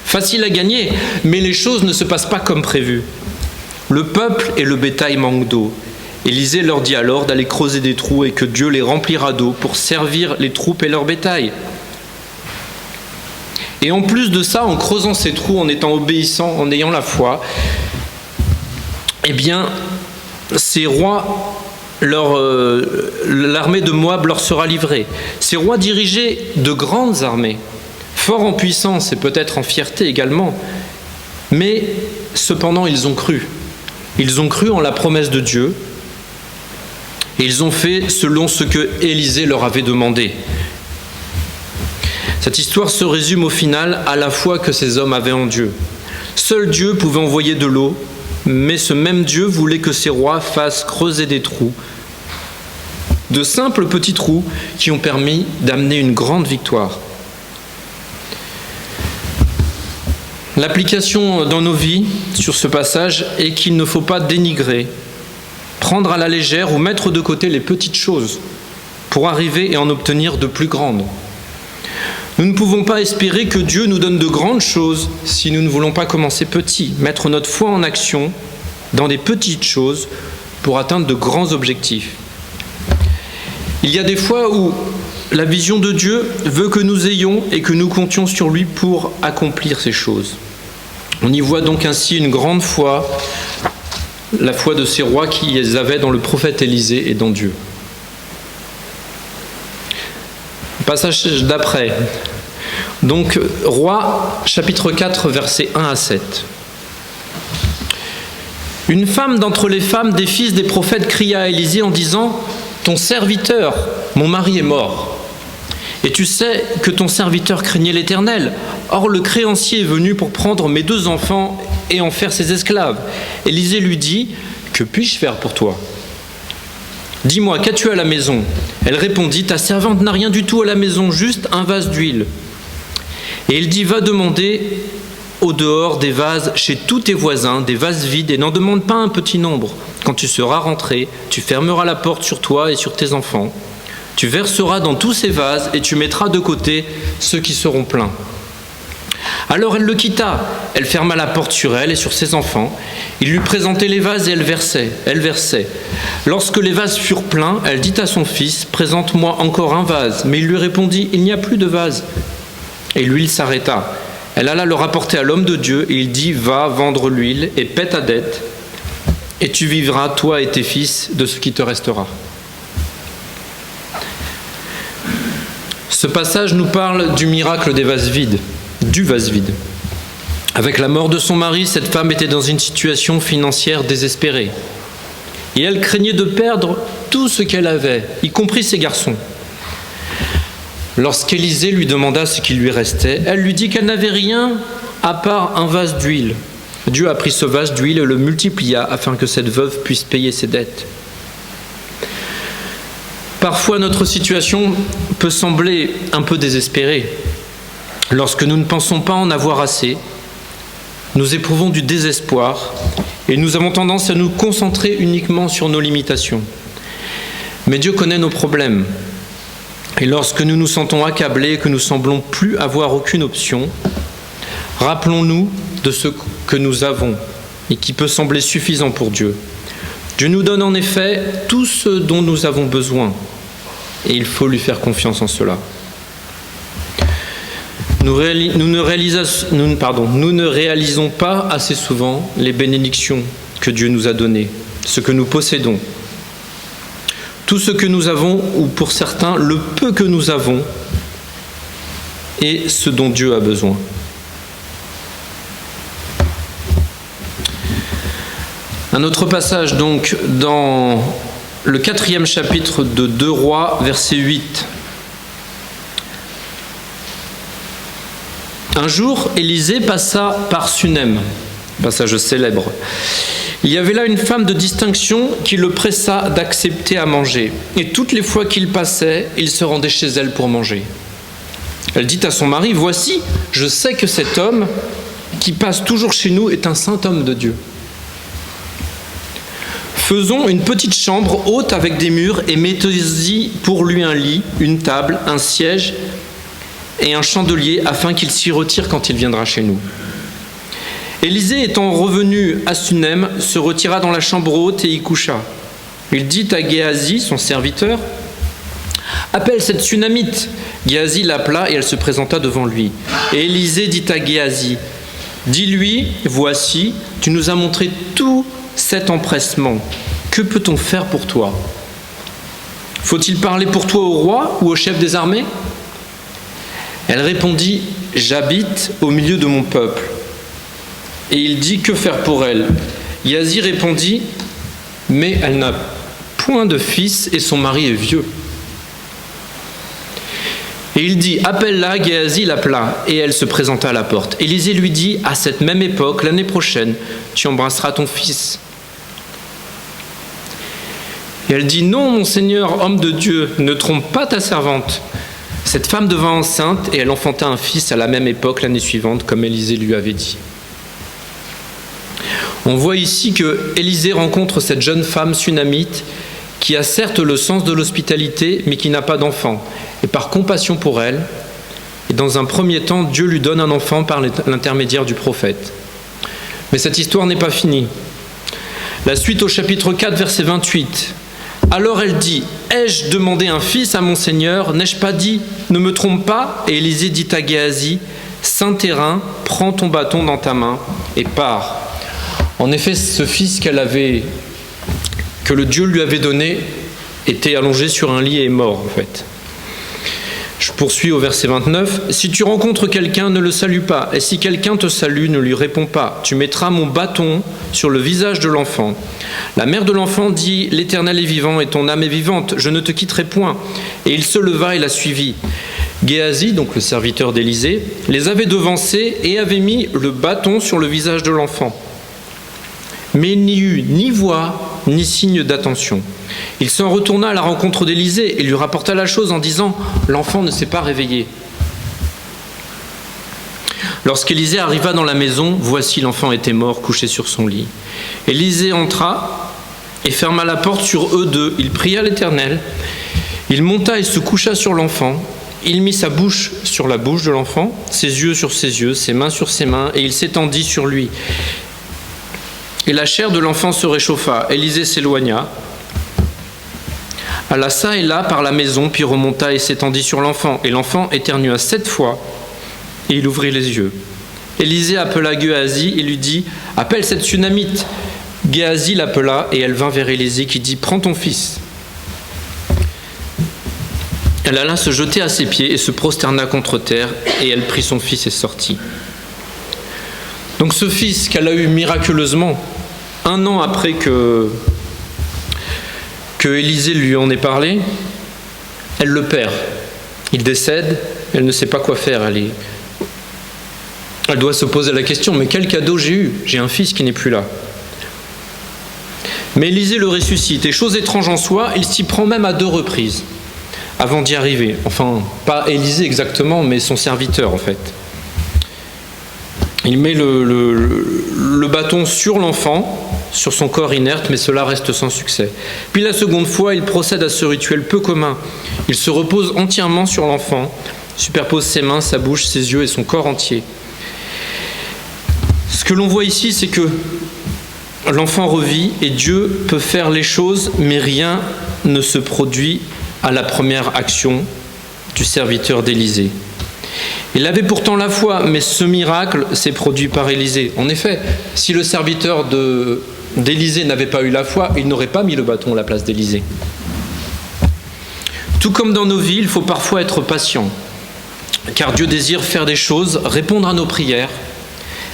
Facile à gagner, mais les choses ne se passent pas comme prévu. Le peuple et le bétail manquent d'eau. Élisée leur dit alors d'aller creuser des trous et que Dieu les remplira d'eau pour servir les troupes et leur bétail. Et en plus de ça, en creusant ces trous, en étant obéissants, en ayant la foi, eh bien, ces rois, l'armée de Moab leur sera livrée. Ces rois dirigeaient de grandes armées, forts en puissance et peut-être en fierté également, mais cependant ils ont cru. Ils ont cru en la promesse de Dieu, et ils ont fait selon ce que Élisée leur avait demandé. Cette histoire se résume au final à la foi que ces hommes avaient en Dieu. Seul Dieu pouvait envoyer de l'eau, mais ce même Dieu voulait que ces rois fassent creuser des trous, de simples petits trous qui ont permis d'amener une grande victoire. L'application dans nos vies sur ce passage est qu'il ne faut pas dénigrer, prendre à la légère ou mettre de côté les petites choses pour arriver et en obtenir de plus grandes. Nous ne pouvons pas espérer que Dieu nous donne de grandes choses si nous ne voulons pas commencer petit, mettre notre foi en action dans des petites choses pour atteindre de grands objectifs. Il y a des fois où la vision de Dieu veut que nous ayons et que nous comptions sur lui pour accomplir ces choses. On y voit donc ainsi une grande foi, la foi de ces rois qui avaient dans le prophète Élisée et dans Dieu. Passage d'après. Donc, Rois, chapitre 4, versets 1 à 7. Une femme d'entre les femmes des fils des prophètes cria à Élisée en disant « Ton serviteur, mon mari est mort. Et tu sais que ton serviteur craignait l'Éternel. Or le créancier est venu pour prendre mes 2 enfants et en faire ses esclaves. » Élisée lui dit « Que puis-je faire pour toi ? Dis-moi, qu'as-tu à la maison ?» Elle répondit « Ta servante n'a rien du tout à la maison, juste un vase d'huile. » Et il dit « Va demander au dehors des vases chez tous tes voisins, des vases vides, et n'en demande pas un petit nombre. Quand tu seras rentré, tu fermeras la porte sur toi et sur tes enfants. Tu verseras dans tous ces vases et tu mettras de côté ceux qui seront pleins. » Alors elle le quitta, elle ferma la porte sur elle et sur ses enfants. Il lui présentait les vases et elle versait. Lorsque les vases furent pleins, elle dit à son fils « Présente-moi encore un vase. » Mais il lui répondit « Il n'y a plus de vase. » Et l'huile s'arrêta. Elle alla le rapporter à l'homme de Dieu et il dit « Va vendre l'huile et paie ta dette. et tu vivras, toi et tes fils, de ce qui te restera. Ce passage nous parle du miracle des vases vides, du vase vide. Avec la mort de son mari, cette femme était dans une situation financière désespérée. Et elle craignait de perdre tout ce qu'elle avait, y compris ses garçons. Lorsqu'Élisée lui demanda ce qui lui restait, elle lui dit qu'elle n'avait rien à part un vase d'huile. Dieu a pris ce vase d'huile et le multiplia afin que cette veuve puisse payer ses dettes. Parfois, notre situation peut sembler un peu désespérée. Lorsque nous ne pensons pas en avoir assez, nous éprouvons du désespoir et nous avons tendance à nous concentrer uniquement sur nos limitations. Mais Dieu connaît nos problèmes. Et lorsque nous nous sentons accablés et que nous semblons plus avoir aucune option, rappelons-nous de ce que nous avons et qui peut sembler suffisant pour Dieu. Dieu nous donne en effet tout ce dont nous avons besoin et il faut lui faire confiance en cela. Nous ne réalisons pas assez souvent les bénédictions que Dieu nous a données, ce que nous possédons. Tout ce que nous avons, ou pour certains, le peu que nous avons, est ce dont Dieu a besoin. Un autre passage donc dans le 4e chapitre de 2 Rois, verset 8. Un jour, Élisée passa par Sunem, passage célèbre. Il y avait là une femme de distinction qui le pressa d'accepter à manger. Et toutes les fois qu'il passait, il se rendait chez elle pour manger. Elle dit à son mari, « Voici, je sais que cet homme qui passe toujours chez nous est un saint homme de Dieu. Faisons une petite chambre haute avec des murs et mettez-y pour lui un lit, une table, un siège et un chandelier afin qu'il s'y retire quand il viendra chez nous. » Élisée étant revenu à Sunem, se retira dans la chambre haute et y coucha. Il dit à Géasi, son serviteur, « Appelle cette Sunamite. » Géasi l'appela et elle se présenta devant lui. Et Élisée dit à Géasi, « Dis-lui, voici, tu nous as montré tout cet empressement. Que peut-on faire pour toi? Faut-il parler pour toi au roi ou au chef des armées ?» Elle répondit, « J'habite au milieu de mon peuple. » Et il dit, « Que faire pour elle ?» Géasi répondit, « Mais elle n'a point de fils et son mari est vieux. » Et il dit, « Appelle-la. » Géasi l'appela et elle se présenta à la porte. Élisée lui dit, « À cette même époque, l'année prochaine, tu embrasseras ton fils. » Et elle dit, « Non, mon Seigneur, homme de Dieu, ne trompe pas ta servante. » Cette femme devint enceinte et elle enfanta un fils à la même époque l'année suivante, comme Élisée lui avait dit. On voit ici que Élisée rencontre cette jeune femme sunamite qui a certes le sens de l'hospitalité, mais qui n'a pas d'enfant. Et par compassion pour elle, et dans un premier temps, Dieu lui donne un enfant par l'intermédiaire du prophète. Mais cette histoire n'est pas finie. La suite au chapitre 4, verset 28. Alors elle dit, « Ai-je demandé un fils à mon Seigneur? N'ai-je pas dit, ne me trompe pas ?» Et Élisée dit à Géasi, « Saint terrain, prends ton bâton dans ta main et pars. » En effet, ce fils que le Dieu lui avait donné était allongé sur un lit et est mort en fait. Je poursuis au verset 29. « Si tu rencontres quelqu'un, ne le salue pas, et si quelqu'un te salue, ne lui réponds pas. Tu mettras mon bâton sur le visage de l'enfant. La mère de l'enfant dit, « L'Éternel est vivant et ton âme est vivante, je ne te quitterai point. » Et il se leva et la suivit. Géasi, donc le serviteur d'Élisée, les avait devancés et avait mis le bâton sur le visage de l'enfant. Mais il n'y eut ni voix, ni signe d'attention. Il s'en retourna à la rencontre d'Élisée et lui rapporta la chose en disant « L'enfant ne s'est pas réveillé. » Lorsqu'Élisée arriva dans la maison, voici l'enfant était mort, couché sur son lit. Élisée entra et ferma la porte sur eux deux. Il pria l'Éternel. Il monta et se coucha sur l'enfant. Il mit sa bouche sur la bouche de l'enfant, ses yeux sur ses yeux, ses mains sur ses mains, et il s'étendit sur lui. Et la chair de l'enfant se réchauffa. Élisée s'éloigna, alla çà et là par la maison, puis remonta et s'étendit sur l'enfant. Et l'enfant éternua 7 fois, et il ouvrit les yeux. Élisée appela Géasi et lui dit « Appelle cette Sunamite. » Géasi l'appela et elle vint vers Élisée qui dit « Prends ton fils ». Elle alla se jeter à ses pieds et se prosterna contre terre, et elle prit son fils et sortit. Donc ce fils qu'elle a eu miraculeusement, 1 an après que Élisée lui en ait parlé, elle le perd. Il décède, elle ne sait pas quoi faire. Elle doit se poser la question, mais quel cadeau j'ai eu ? J'ai un fils qui n'est plus là. Mais Élisée le ressuscite, et chose étrange en soi, il s'y prend même à 2 reprises avant d'y arriver. Enfin, pas Élisée exactement, mais son serviteur en fait. Il met le bâton sur l'enfant, sur son corps inerte, mais cela reste sans succès. Puis la seconde fois, il procède à ce rituel peu commun. Il se repose entièrement sur l'enfant, superpose ses mains, sa bouche, ses yeux et son corps entier. Ce que l'on voit ici, c'est que l'enfant revit et Dieu peut faire les choses, mais rien ne se produit à la première action du serviteur d'Élisée. Il avait pourtant la foi, mais ce miracle s'est produit par Élisée. En effet, si le serviteur d'Élisée n'avait pas eu la foi, il n'aurait pas mis le bâton à la place d'Élisée. Tout comme dans nos vies, il faut parfois être patient, car Dieu désire faire des choses, répondre à nos prières,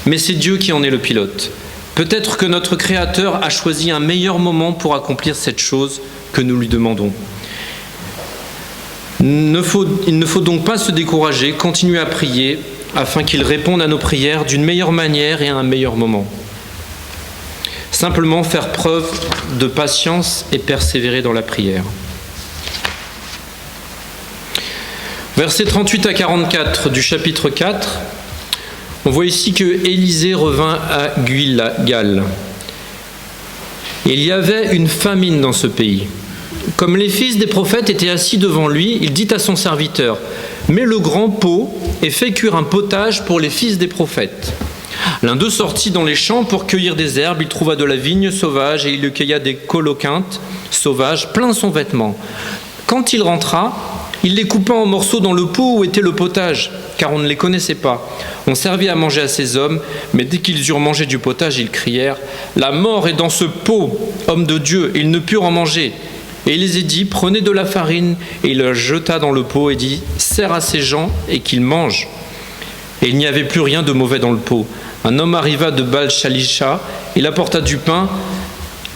mais c'est Dieu qui en est le pilote. Peut-être que notre Créateur a choisi un meilleur moment pour accomplir cette chose que nous lui demandons. Il ne faut donc pas se décourager, continuer à prier afin qu'il réponde à nos prières d'une meilleure manière et à un meilleur moment. Simplement faire preuve de patience et persévérer dans la prière. Versets 38 à 44 du chapitre 4, on voit ici que Élisée revint à Gilgal. Il y avait une famine dans ce pays. Comme les fils des prophètes étaient assis devant lui, il dit à son serviteur « Mets le grand pot et fais cuire un potage pour les fils des prophètes. » L'un d'eux sortit dans les champs pour cueillir des herbes. Il trouva de la vigne sauvage et il cueilla des coloquintes sauvages plein son vêtement. Quand il rentra, il les coupa en morceaux dans le pot où était le potage, car on ne les connaissait pas. On servit à manger à ces hommes, mais dès qu'ils eurent mangé du potage, ils crièrent « La mort est dans ce pot, homme de Dieu !» Ils ne purent en manger. Et Élisée dit, prenez de la farine, et il la jeta dans le pot et dit, sers à ces gens et qu'ils mangent. Et il n'y avait plus rien de mauvais dans le pot. Un homme arriva de Baal-Shalisha, il apporta du pain,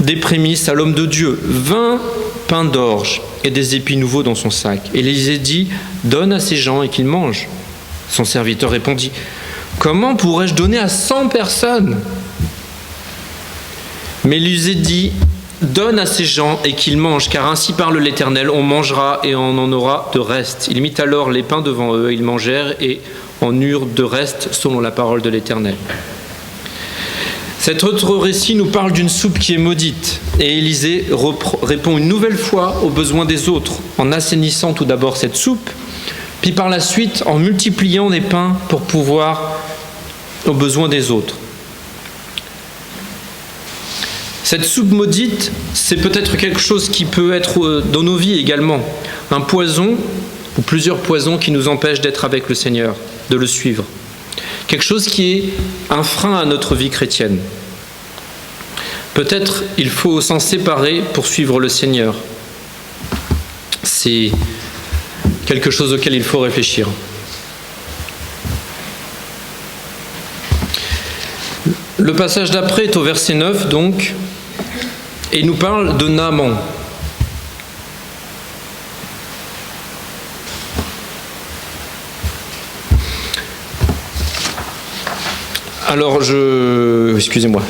des prémices à l'homme de Dieu, 20 pains d'orge et des épis nouveaux dans son sac. Et Élisée dit, donne à ces gens et qu'ils mangent. Son serviteur répondit, comment pourrais-je donner à 100 personnes ? Mais Élisée dit, donne à ces gens et qu'ils mangent, car ainsi parle l'Éternel, on mangera et on en aura de reste. Il mit alors les pains devant eux, ils mangèrent et en eurent de reste selon la parole de l'Éternel. Cet autre récit nous parle d'une soupe qui est maudite, et Élisée répond une nouvelle fois aux besoins des autres, en assainissant tout d'abord cette soupe, puis par la suite en multipliant les pains pour pouvoir aux besoins des autres. Cette soupe maudite, c'est peut-être quelque chose qui peut être dans nos vies également. Un poison, ou plusieurs poisons qui nous empêchent d'être avec le Seigneur, de le suivre. Quelque chose qui est un frein à notre vie chrétienne. Peut-être il faut s'en séparer pour suivre le Seigneur. C'est quelque chose auquel il faut réfléchir. Le passage d'après est au verset 9, donc, et il nous parle de Naaman. Alors, excusez-moi,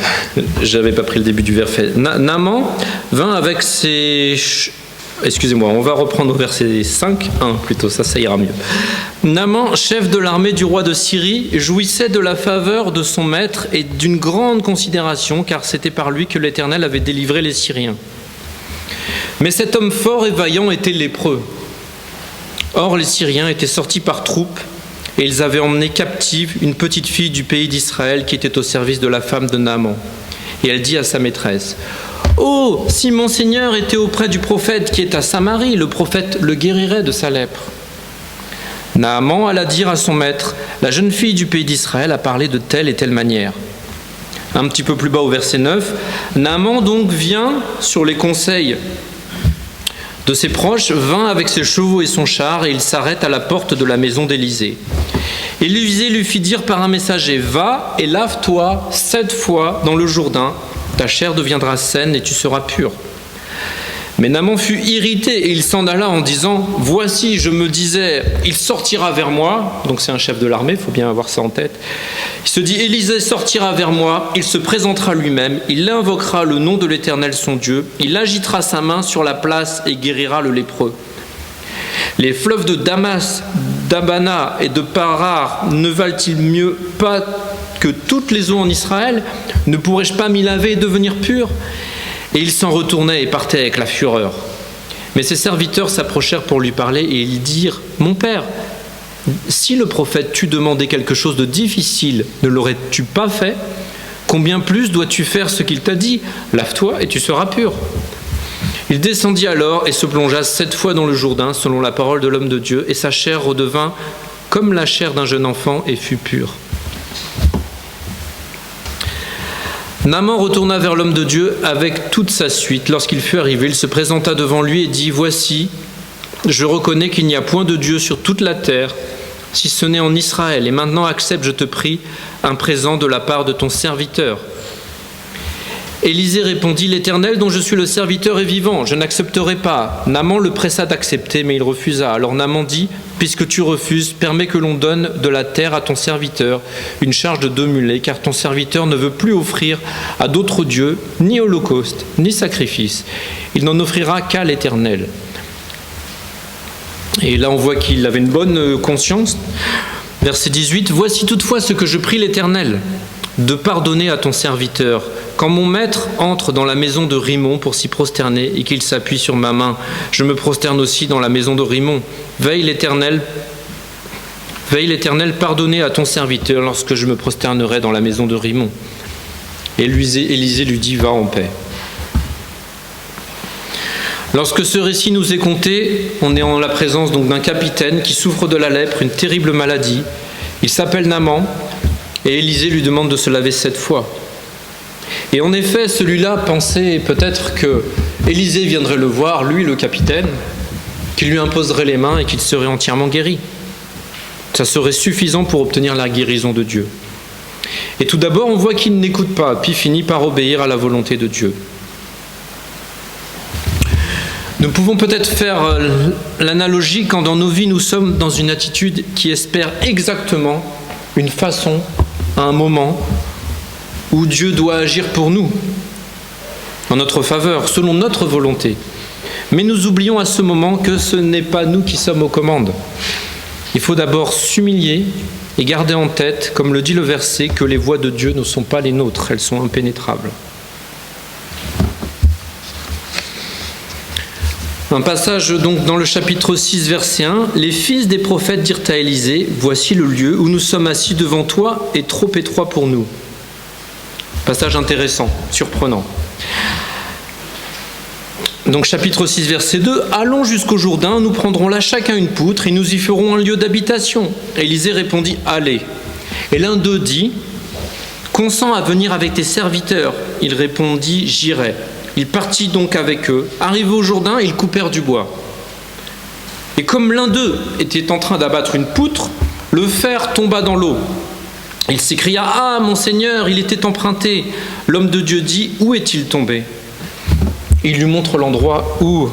j'avais pas pris le début du verset. Naaman vint avec ses... Excusez-moi, on va reprendre au verset 5, 1 plutôt, ça ira mieux. Naaman, chef de l'armée du roi de Syrie, jouissait de la faveur de son maître et d'une grande considération, car c'était par lui que l'Éternel avait délivré les Syriens. Mais cet homme fort et vaillant était lépreux. Or, les Syriens étaient sortis par troupes, et ils avaient emmené captive une petite fille du pays d'Israël qui était au service de la femme de Naaman. Et elle dit à sa maîtresse, « Oh, si mon Seigneur était auprès du prophète qui est à Samarie, le prophète le guérirait de sa lèpre. » Naaman alla dire à son maître, « La jeune fille du pays d'Israël a parlé de telle et telle manière. » Un petit peu plus bas au verset 9, Naaman donc vient sur les conseils de ses proches, vint avec ses chevaux et son char, et il s'arrête à la porte de la maison d'Élisée. Élisée lui fit dire par un messager, « Va et lave-toi 7 fois dans le Jourdain, ta chair deviendra saine et tu seras pur. » Mais Naaman fut irrité et il s'en alla en disant, « Voici, je me disais, il sortira vers moi. » Donc c'est un chef de l'armée, il faut bien avoir ça en tête. Il se dit, « Élisée sortira vers moi, il se présentera lui-même, il invoquera le nom de l'Éternel son Dieu, il agitera sa main sur la place et guérira le lépreux. Les fleuves de Damas, d'Abana et de Parar ne valent-ils mieux pas que toutes les eaux en Israël? Ne pourrais-je pas m'y laver et devenir pur ?» Et il s'en retournait et partait avec la fureur. Mais ses serviteurs s'approchèrent pour lui parler et ils dirent, « Mon père, si le prophète t'eût demandé quelque chose de difficile, ne l'aurais-tu pas fait? Combien plus dois-tu faire ce qu'il t'a dit? Lave-toi et tu seras pur. » Il descendit alors et se plongea 7 fois dans le Jourdain, selon la parole de l'homme de Dieu, et sa chair redevint comme la chair d'un jeune enfant et fut pure. Naaman retourna vers l'homme de Dieu avec toute sa suite. Lorsqu'il fut arrivé, il se présenta devant lui et dit, « Voici, je reconnais qu'il n'y a point de Dieu sur toute la terre, si ce n'est en Israël. Et maintenant accepte, je te prie, un présent de la part de ton serviteur. » Élisée répondit, « L'Éternel dont je suis le serviteur est vivant, je n'accepterai pas. » Naaman le pressa d'accepter, mais il refusa. Alors Naaman dit, « Puisque tu refuses, permets que l'on donne de la terre à ton serviteur, une charge de 2 mulets, car ton serviteur ne veut plus offrir à d'autres dieux, ni holocauste, ni sacrifice. Il n'en offrira qu'à l'Éternel. » Et là on voit qu'il avait une bonne conscience. Verset 18, « Voici toutefois ce que je prie l'Éternel, de pardonner à ton serviteur. Quand mon maître entre dans la maison de Rimon pour s'y prosterner et qu'il s'appuie sur ma main, je me prosterne aussi dans la maison de Rimon. Veille l'Éternel, pardonner à ton serviteur lorsque je me prosternerai dans la maison de Rimon. » Et Élisée lui dit, « Va en paix. » Lorsque ce récit nous est conté, on est en la présence donc d'un capitaine qui souffre de la lèpre, une terrible maladie. Il s'appelle Naaman et Élisée lui demande de se laver 7 fois. Et en effet, celui-là pensait peut-être que Élisée viendrait le voir, lui le capitaine, qu'il lui imposerait les mains et qu'il serait entièrement guéri. Ça serait suffisant pour obtenir la guérison de Dieu. Et tout d'abord, on voit qu'il n'écoute pas, puis finit par obéir à la volonté de Dieu. Nous pouvons peut-être faire l'analogie quand dans nos vies nous sommes dans une attitude qui espère exactement une façon, à un moment, où Dieu doit agir pour nous, en notre faveur, selon notre volonté. Mais nous oublions à ce moment que ce n'est pas nous qui sommes aux commandes. Il faut d'abord s'humilier et garder en tête, comme le dit le verset, que les voies de Dieu ne sont pas les nôtres, elles sont impénétrables. Un passage donc dans le chapitre 6, verset 1, « Les fils des prophètes dirent à Élisée, voici le lieu où nous sommes assis devant toi est trop étroit pour nous. » Passage intéressant, surprenant. Donc chapitre 6, verset 2, « Allons jusqu'au Jourdain, nous prendrons là chacun une poutre et nous y ferons un lieu d'habitation. » Élisée répondit, « Allez. » Et l'un d'eux dit, « Consens à venir avec tes serviteurs. » Il répondit, « J'irai. » Il partit donc avec eux. Arrivé au Jourdain, ils coupèrent du bois. Et comme l'un d'eux était en train d'abattre une poutre, le fer tomba dans l'eau. Il s'écria, « Ah, mon Seigneur, il était emprunté. » L'homme de Dieu dit, « Où est-il tombé ?» Il lui montre l'endroit où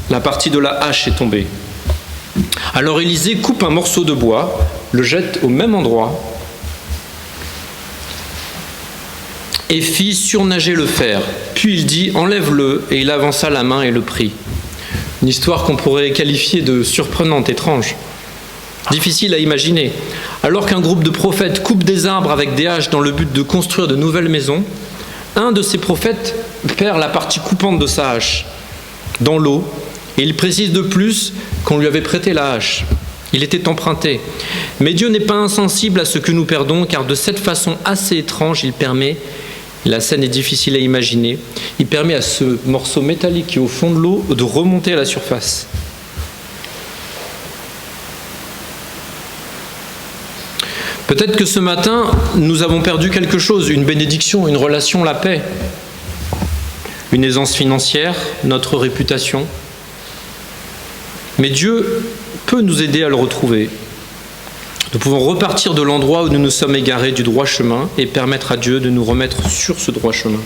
la partie de la hache est tombée. Alors Élisée coupe un morceau de bois, le jette au même endroit et fit surnager le fer. Puis il dit, « Enlève-le » et il avança la main et le prit. Une histoire qu'on pourrait qualifier de surprenante, étrange. Difficile à imaginer. Alors qu'un groupe de prophètes coupe des arbres avec des haches dans le but de construire de nouvelles maisons, un de ces prophètes perd la partie coupante de sa hache dans l'eau, et il précise de plus qu'on lui avait prêté la hache. Il était emprunté. Mais Dieu n'est pas insensible à ce que nous perdons, car de cette façon assez étrange, il permet, la scène est difficile à imaginer, il permet à ce morceau métallique qui est au fond de l'eau de remonter à la surface. Peut-être que ce matin, nous avons perdu quelque chose, une bénédiction, une relation, la paix, une aisance financière, notre réputation. Mais Dieu peut nous aider à le retrouver. Nous pouvons repartir de l'endroit où nous nous sommes égarés du droit chemin et permettre à Dieu de nous remettre sur ce droit chemin.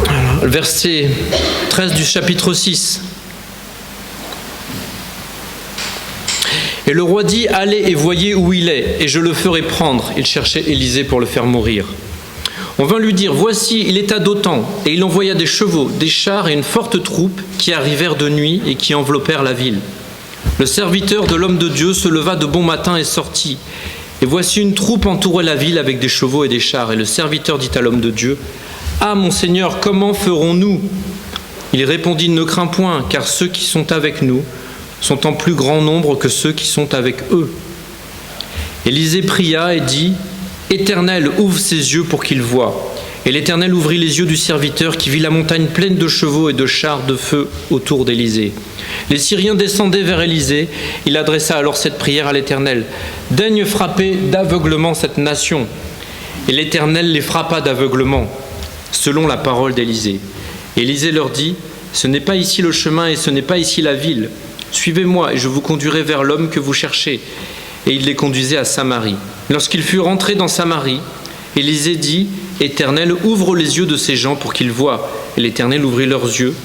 Alors, le verset 13 du chapitre 6. Et le roi dit, allez et voyez où il est, et je le ferai prendre. Il cherchait Élisée pour le faire mourir. On vint lui dire, voici, il est à Dothan. Et il envoya des chevaux, des chars et une forte troupe qui arrivèrent de nuit et qui enveloppèrent la ville. Le serviteur de l'homme de Dieu se leva de bon matin et sortit. Et voici une troupe entourait la ville avec des chevaux et des chars. Et le serviteur dit à l'homme de Dieu, ah, mon Seigneur, comment ferons-nous ? Il répondit, ne crains point, car ceux qui sont avec nous sont en plus grand nombre que ceux qui sont avec eux. Élisée pria et dit, Éternel, ouvre ses yeux pour qu'il voie. Et l'Éternel ouvrit les yeux du serviteur qui vit la montagne pleine de chevaux et de chars de feu autour d'Élisée. Les Syriens descendaient vers Élisée. Il adressa alors cette prière à l'Éternel. Daigne frapper d'aveuglement cette nation. Et l'Éternel les frappa d'aveuglement, selon la parole d'Élisée. Élisée leur dit, ce n'est pas ici le chemin et ce n'est pas ici la ville. Suivez-moi et je vous conduirai vers l'homme que vous cherchez. Et il les conduisait à Samarie. Lorsqu'il fut rentré dans Samarie, Élisée dit, Éternel, ouvre les yeux de ces gens pour qu'ils voient. Et l'Éternel ouvrit leurs yeux,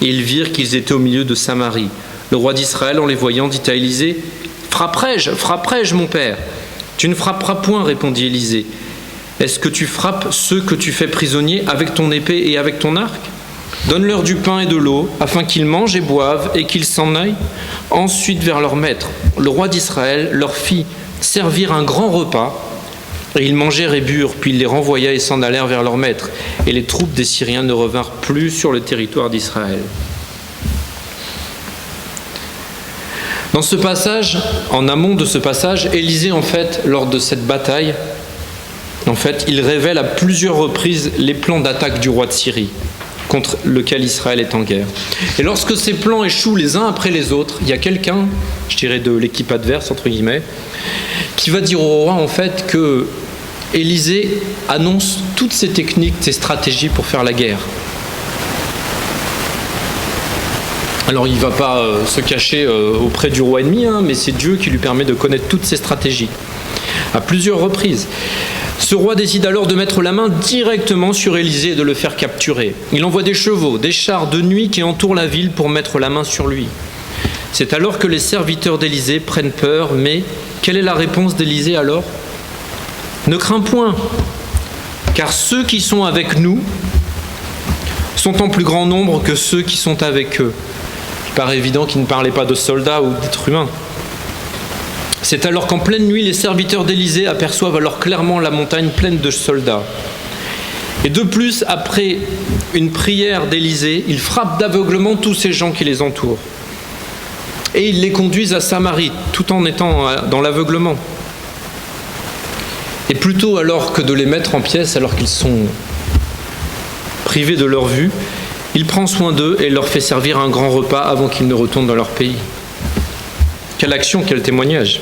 et ils virent qu'ils étaient au milieu de Samarie. Le roi d'Israël, en les voyant, dit à Élisée, frapperai-je, mon père ? Tu ne frapperas point, répondit Élisée. Est-ce que tu frappes ceux que tu fais prisonniers avec ton épée et avec ton arc ? Donne-leur du pain et de l'eau, afin qu'ils mangent et boivent, et qu'ils s'en aillent ensuite vers leur maître. Le roi d'Israël leur fit servir un grand repas, et ils mangèrent et burent, puis il les renvoya et s'en allèrent vers leur maître. Et les troupes des Syriens ne revinrent plus sur le territoire d'Israël. Dans ce passage, en amont de ce passage, Élisée, en fait, lors de cette bataille, il révèle à plusieurs reprises les plans d'attaque du roi de Syrie, contre lequel Israël est en guerre. Et lorsque ces plans échouent les uns après les autres, il y a quelqu'un, je dirais de l'équipe adverse, entre guillemets, qui va dire au roi, en fait, que Élisée annonce toutes ses techniques, ses stratégies pour faire la guerre. Alors il ne va pas se cacher auprès du roi ennemi, mais c'est Dieu qui lui permet de connaître toutes ses stratégies, à plusieurs reprises. Ce roi décide alors de mettre la main directement sur Élisée et de le faire capturer. Il envoie des chevaux, des chars de nuit qui entourent la ville pour mettre la main sur lui. C'est alors que les serviteurs d'Élisée prennent peur, mais quelle est la réponse d'Élisée alors ? Ne crains point, car ceux qui sont avec nous sont en plus grand nombre que ceux qui sont avec eux. Il paraît évident qu'il ne parlait pas de soldats ou d'êtres humains. C'est alors qu'en pleine nuit, les serviteurs d'Élisée aperçoivent alors clairement la montagne pleine de soldats. Et de plus, après une prière d'Élisée, ils frappent d'aveuglement tous ces gens qui les entourent. Et ils les conduisent à Samarie, tout en étant dans l'aveuglement. Et plutôt alors que de les mettre en pièces, alors qu'ils sont privés de leur vue, il prend soin d'eux et leur fait servir un grand repas avant qu'ils ne retournent dans leur pays. Quelle action, quel témoignage.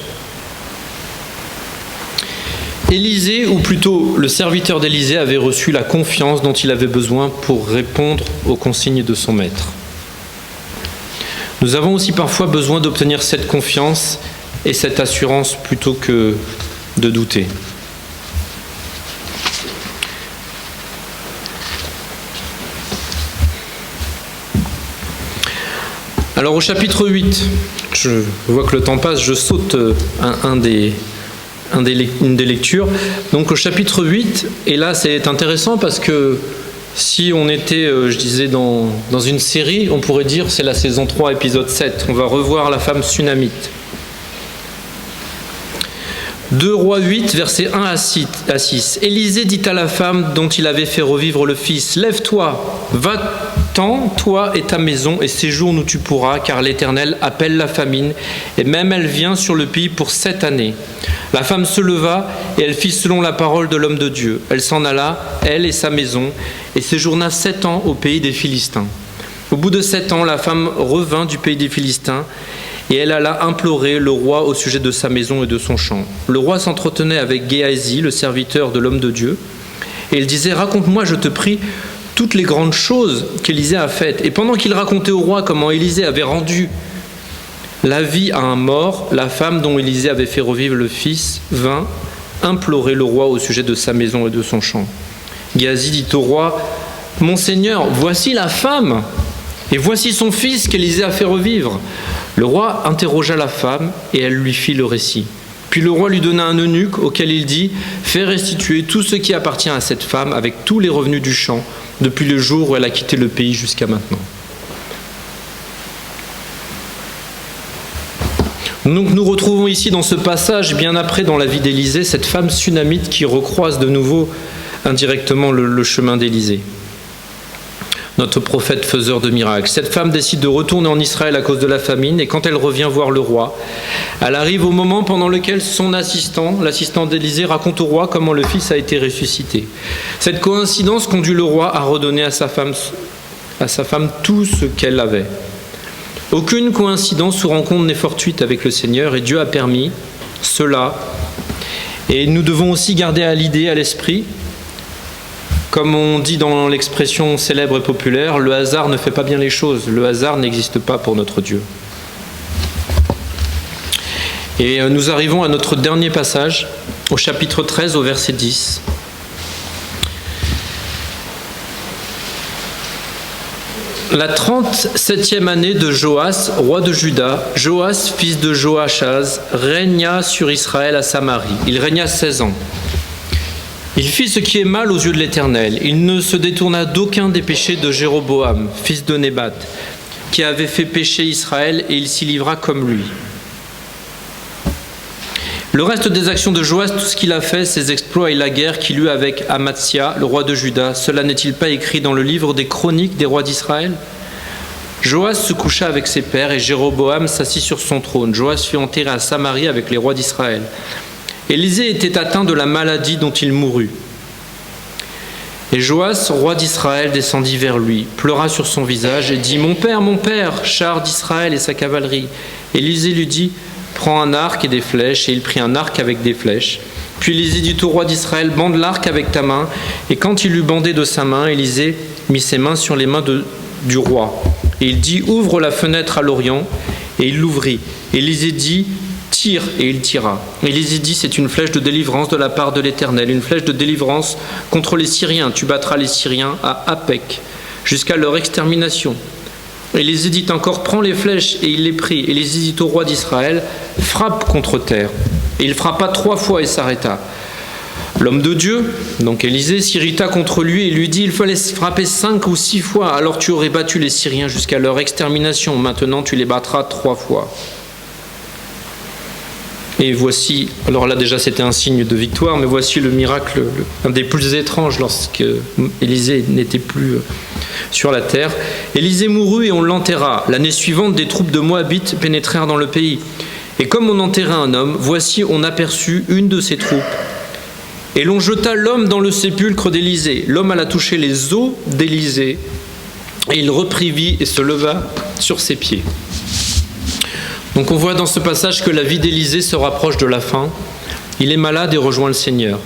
Élisée, ou plutôt le serviteur d'Élisée, avait reçu la confiance dont il avait besoin pour répondre aux consignes de son maître. Nous avons aussi parfois besoin d'obtenir cette confiance et cette assurance plutôt que de douter. Alors au chapitre 8, je vois que le temps passe, je saute une des lectures. Donc au chapitre 8, et là c'est intéressant parce que si on était, je disais, dans une série, on pourrait dire c'est la saison 3, épisode 7. On va revoir la femme sunamite. 2 Rois 8, versets 1 à 6. Élisée dit à la femme dont il avait fait revivre le fils, « Lève-toi, va-t'en, toi et ta maison, et séjourne où tu pourras, car l'Éternel appelle la famine, et même elle vient sur le pays pour 7 années. » La femme se leva, et elle fit selon la parole de l'homme de Dieu. Elle s'en alla, elle et sa maison, et séjourna 7 ans au pays des Philistins. Au bout de 7 ans, la femme revint du pays des Philistins, et elle alla implorer le roi au sujet de sa maison et de son champ. Le roi s'entretenait avec Géasi, le serviteur de l'homme de Dieu, et il disait « Raconte-moi, je te prie, toutes les grandes choses qu'Élisée a faites. » Et pendant qu'il racontait au roi comment Élisée avait rendu la vie à un mort, la femme dont Élisée avait fait revivre le fils vint implorer le roi au sujet de sa maison et de son champ. Géasi dit au roi « Mon Seigneur, voici la femme, et voici son fils qu'Élisée a fait revivre. » Le roi interrogea la femme, et elle lui fit le récit. Puis le roi lui donna un eunuque auquel il dit « Fais restituer tout ce qui appartient à cette femme avec tous les revenus du champ, depuis le jour où elle a quitté le pays jusqu'à maintenant. » Donc nous retrouvons ici dans ce passage, bien après dans la vie d'Élisée, cette femme sunamite qui recroise de nouveau indirectement le chemin d'Élisée, notre prophète faiseur de miracles. Cette femme décide de retourner en Israël à cause de la famine, et quand elle revient voir le roi, elle arrive au moment pendant lequel son assistant, l'assistant d'Élisée, raconte au roi comment le fils a été ressuscité. Cette coïncidence conduit le roi à redonner à sa femme tout ce qu'elle avait. Aucune coïncidence ou rencontre n'est fortuite avec le Seigneur, et Dieu a permis cela. Et nous devons aussi garder à l'idée, à l'esprit, comme on dit dans l'expression célèbre et populaire, le hasard ne fait pas bien les choses. Le hasard n'existe pas pour notre Dieu. Et nous arrivons à notre dernier passage, au chapitre 13, au verset 10. La 37e année de Joas, roi de Juda, Joas, fils de Joachaz, régna sur Israël à Samarie. Il régna 16 ans. Il fit ce qui est mal aux yeux de l'Éternel. Il ne se détourna d'aucun des péchés de Jéroboam, fils de Nébat, qui avait fait pécher Israël, et il s'y livra comme lui. Le reste des actions de Joas, tout ce qu'il a fait, ses exploits et la guerre qu'il eut avec Amatsia, le roi de Juda, cela n'est-il pas écrit dans le livre des chroniques des rois d'Israël ? Joas se coucha avec ses pères, et Jéroboam s'assit sur son trône. Joas fut enterré à Samarie avec les rois d'Israël. Élisée était atteint de la maladie dont il mourut. Et Joas, roi d'Israël, descendit vers lui, pleura sur son visage et dit « Mon père, char d'Israël et sa cavalerie !» Élisée lui dit « Prends un arc et des flèches. » Et il prit un arc avec des flèches. Puis Élisée dit au roi d'Israël, bande l'arc avec ta main. Et quand il eut bandé de sa main, Élisée mit ses mains sur les mains du roi. Et il dit, ouvre la fenêtre à l'Orient. Et il l'ouvrit. Élisée dit, tire. Et il tira. Élisée dit, c'est une flèche de délivrance de la part de l'Éternel, une flèche de délivrance contre les Syriens. Tu battras les Syriens à Apec, jusqu'à leur extermination. Élisée dit encore, prends les flèches, et il les prit. Élisée dit au roi d'Israël, frappe contre terre. Et il frappa 3 fois et s'arrêta. L'homme de Dieu, donc Élisée, s'irrita contre lui et lui dit, il fallait frapper 5 ou 6 fois, alors tu aurais battu les Syriens jusqu'à leur extermination. Maintenant tu les battras 3 fois. Et voici, alors là déjà c'était un signe de victoire, mais voici le miracle, un des plus étranges lorsque Élisée n'était plus sur la terre. Élisée mourut et on l'enterra. L'année suivante, des troupes de Moabites pénétrèrent dans le pays. Et comme on enterrait un homme, voici on aperçut une de ces troupes. Et l'on jeta l'homme dans le sépulcre d'Élisée. L'homme alla toucher les os d'Élisée, et il reprit vie et se leva sur ses pieds. Donc on voit dans ce passage que la vie d'Élisée se rapproche de la fin. Il est malade et rejoint le Seigneur.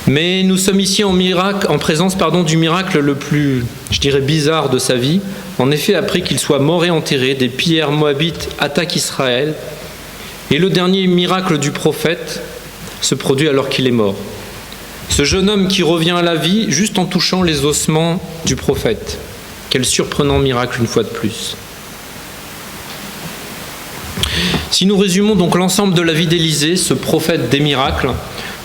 Mais nous sommes ici en présence du miracle le plus, bizarre de sa vie. En effet, après qu'il soit mort et enterré, des pillards moabites attaquent Israël. Et le dernier miracle du prophète se produit alors qu'il est mort. Ce jeune homme qui revient à la vie juste en touchant les ossements du prophète. Quel surprenant miracle une fois de plus. Si nous résumons donc l'ensemble de la vie d'Élisée, ce prophète des miracles,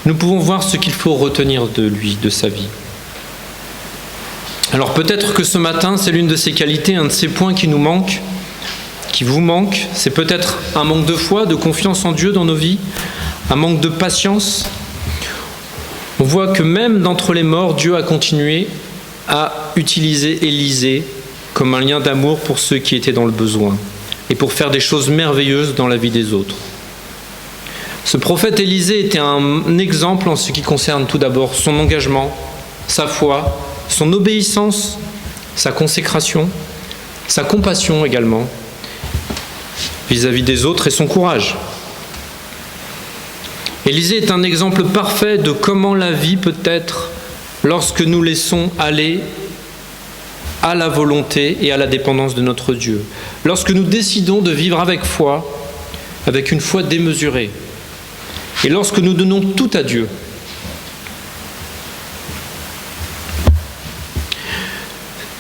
nous pouvons voir ce qu'il faut retenir de lui, de sa vie. Alors peut-être que ce matin, c'est l'une de ses qualités, un de ces points qui nous manque, qui vous manque. C'est peut-être un manque de foi, de confiance en Dieu dans nos vies, un manque de patience. On voit que même d'entre les morts, Dieu a continué à utiliser Élisée comme un lien d'amour pour ceux qui étaient dans le besoin et pour faire des choses merveilleuses dans la vie des autres. Ce prophète Élisée était un exemple en ce qui concerne tout d'abord son engagement, sa foi, son obéissance, sa consécration, sa compassion également. vis-à-vis des autres et son courage. Élisée est un exemple parfait de comment la vie peut être lorsque nous laissons aller à la volonté et à la dépendance de notre Dieu. Lorsque nous décidons de vivre avec foi, avec une foi démesurée, et lorsque nous donnons tout à Dieu.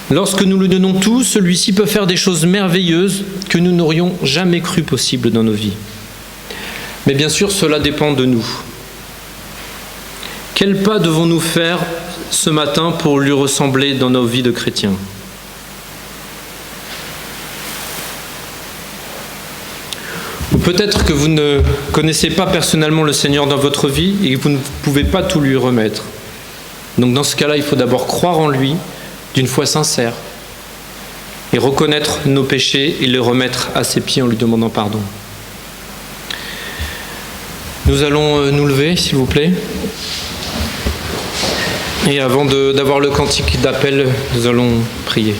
Lorsque nous lui donnons tout, celui-ci peut faire des choses merveilleuses que nous n'aurions jamais cru possibles dans nos vies. Mais bien sûr, cela dépend de nous. Quels pas devons-nous faire ce matin pour lui ressembler dans nos vies de chrétiens ? Ou peut-être que vous ne connaissez pas personnellement le Seigneur dans votre vie et que vous ne pouvez pas tout lui remettre. Donc dans ce cas-là, il faut d'abord croire en lui d'une foi sincère et reconnaître nos péchés et les remettre à ses pieds en lui demandant pardon. Nous allons nous lever, s'il vous plaît. Et avant d'avoir le cantique d'appel, nous allons prier.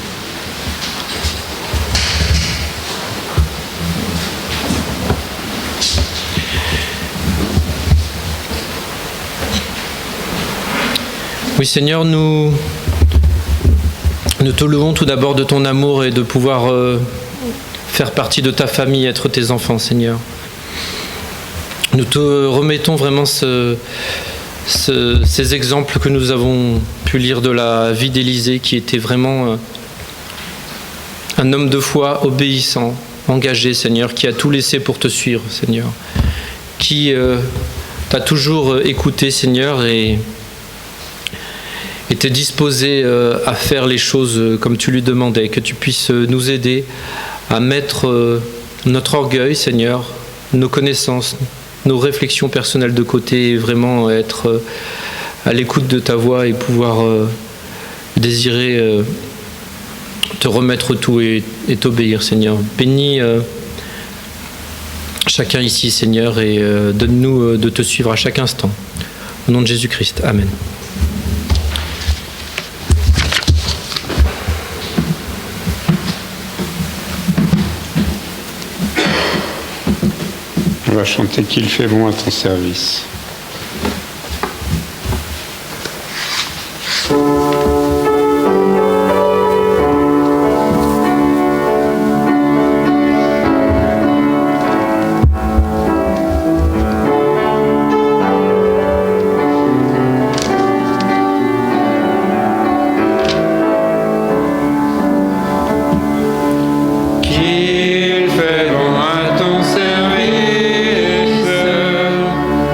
Oui, Seigneur, nous te louons tout d'abord de ton amour et de pouvoir faire partie de ta famille, être tes enfants, Seigneur. Nous te remettons vraiment ces exemples que nous avons pu lire de la vie d'Élisée, qui était vraiment un homme de foi obéissant, engagé, Seigneur, qui a tout laissé pour te suivre, Seigneur, qui t'a toujours écouté, Seigneur, et était disposé à faire les choses comme tu lui demandais, que tu puisses nous aider à mettre notre orgueil, Seigneur, nos connaissances, nos réflexions personnelles de côté, et vraiment être à l'écoute de ta voix et pouvoir désirer te remettre tout et t'obéir, Seigneur. Bénis chacun ici, Seigneur, et donne-nous de te suivre à chaque instant. Au nom de Jésus-Christ. Amen. On va chanter qu'il fait bon à ton service.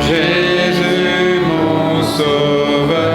Jésus mon sauveur.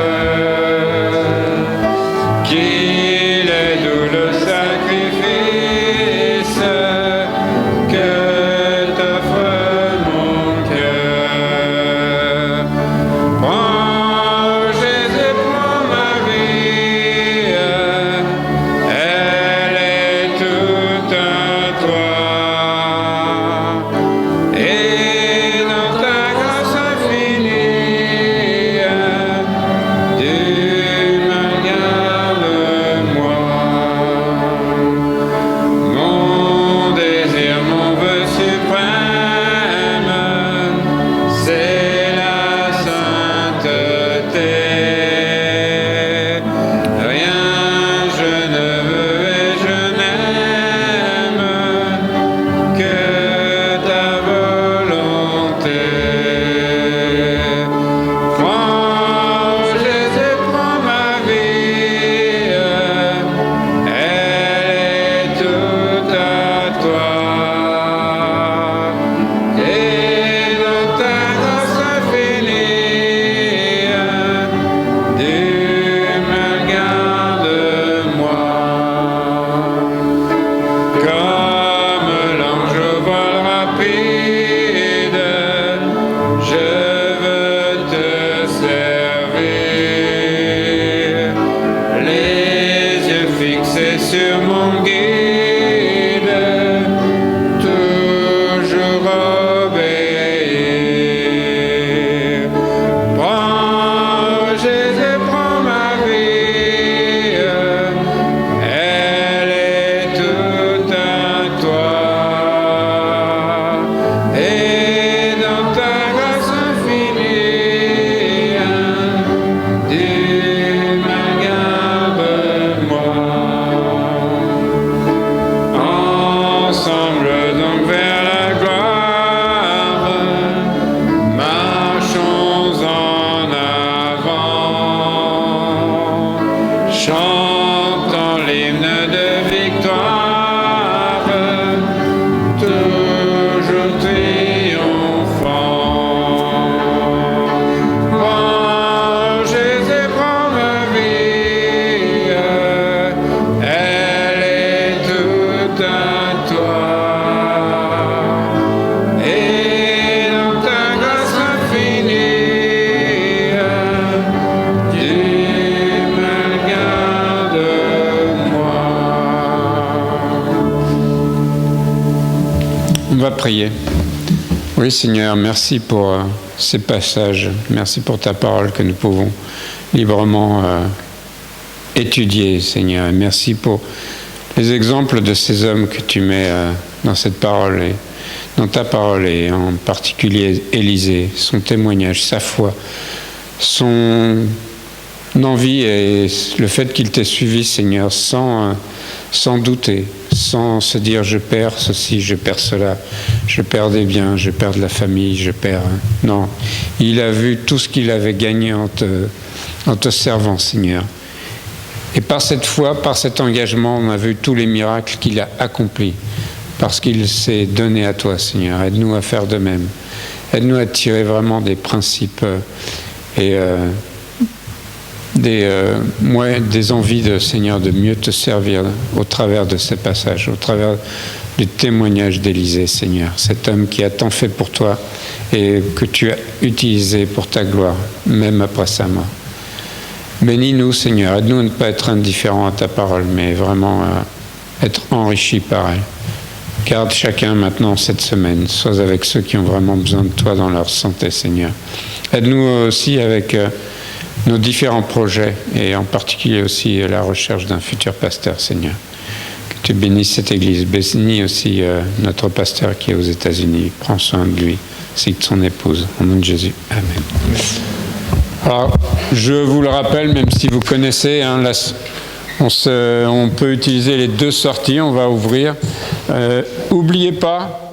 prier. Oui, Seigneur, merci pour ces passages. Merci pour ta parole que nous pouvons librement étudier, Seigneur. Et merci pour les exemples de ces hommes que tu mets dans cette parole, et dans ta parole, et en particulier Élisée, son témoignage, sa foi, son envie et le fait qu'il t'ait suivi, Seigneur, sans douter, sans se dire je perds ceci, je perds cela, je perds des biens, je perds de la famille, je perds... Non, il a vu tout ce qu'il avait gagné en te servant, Seigneur. Et par cette foi, par cet engagement, on a vu tous les miracles qu'il a accomplis, parce qu'il s'est donné à toi, Seigneur. Aide-nous à faire de même. Aide-nous à tirer vraiment des principes et des envies de Seigneur de mieux te servir au travers de ces passages, au travers du témoignage d'Élisée, Seigneur, cet homme qui a tant fait pour toi et que tu as utilisé pour ta gloire, même après sa mort. Bénis-nous, Seigneur, aide-nous à ne pas être indifférents à ta parole, mais vraiment être enrichis par elle. Garde chacun maintenant cette semaine, sois avec ceux qui ont vraiment besoin de toi dans leur santé, Seigneur. Aide-nous aussi avec nos différents projets, et en particulier aussi la recherche d'un futur pasteur, Seigneur. Que tu bénisses cette Église. Bénis aussi notre pasteur qui est aux États-Unis. Prends soin de lui, ainsi que de son épouse. Au nom de Jésus. Amen. Alors, je vous le rappelle, même si vous connaissez, on peut utiliser les deux sorties. On va ouvrir. N'oubliez pas,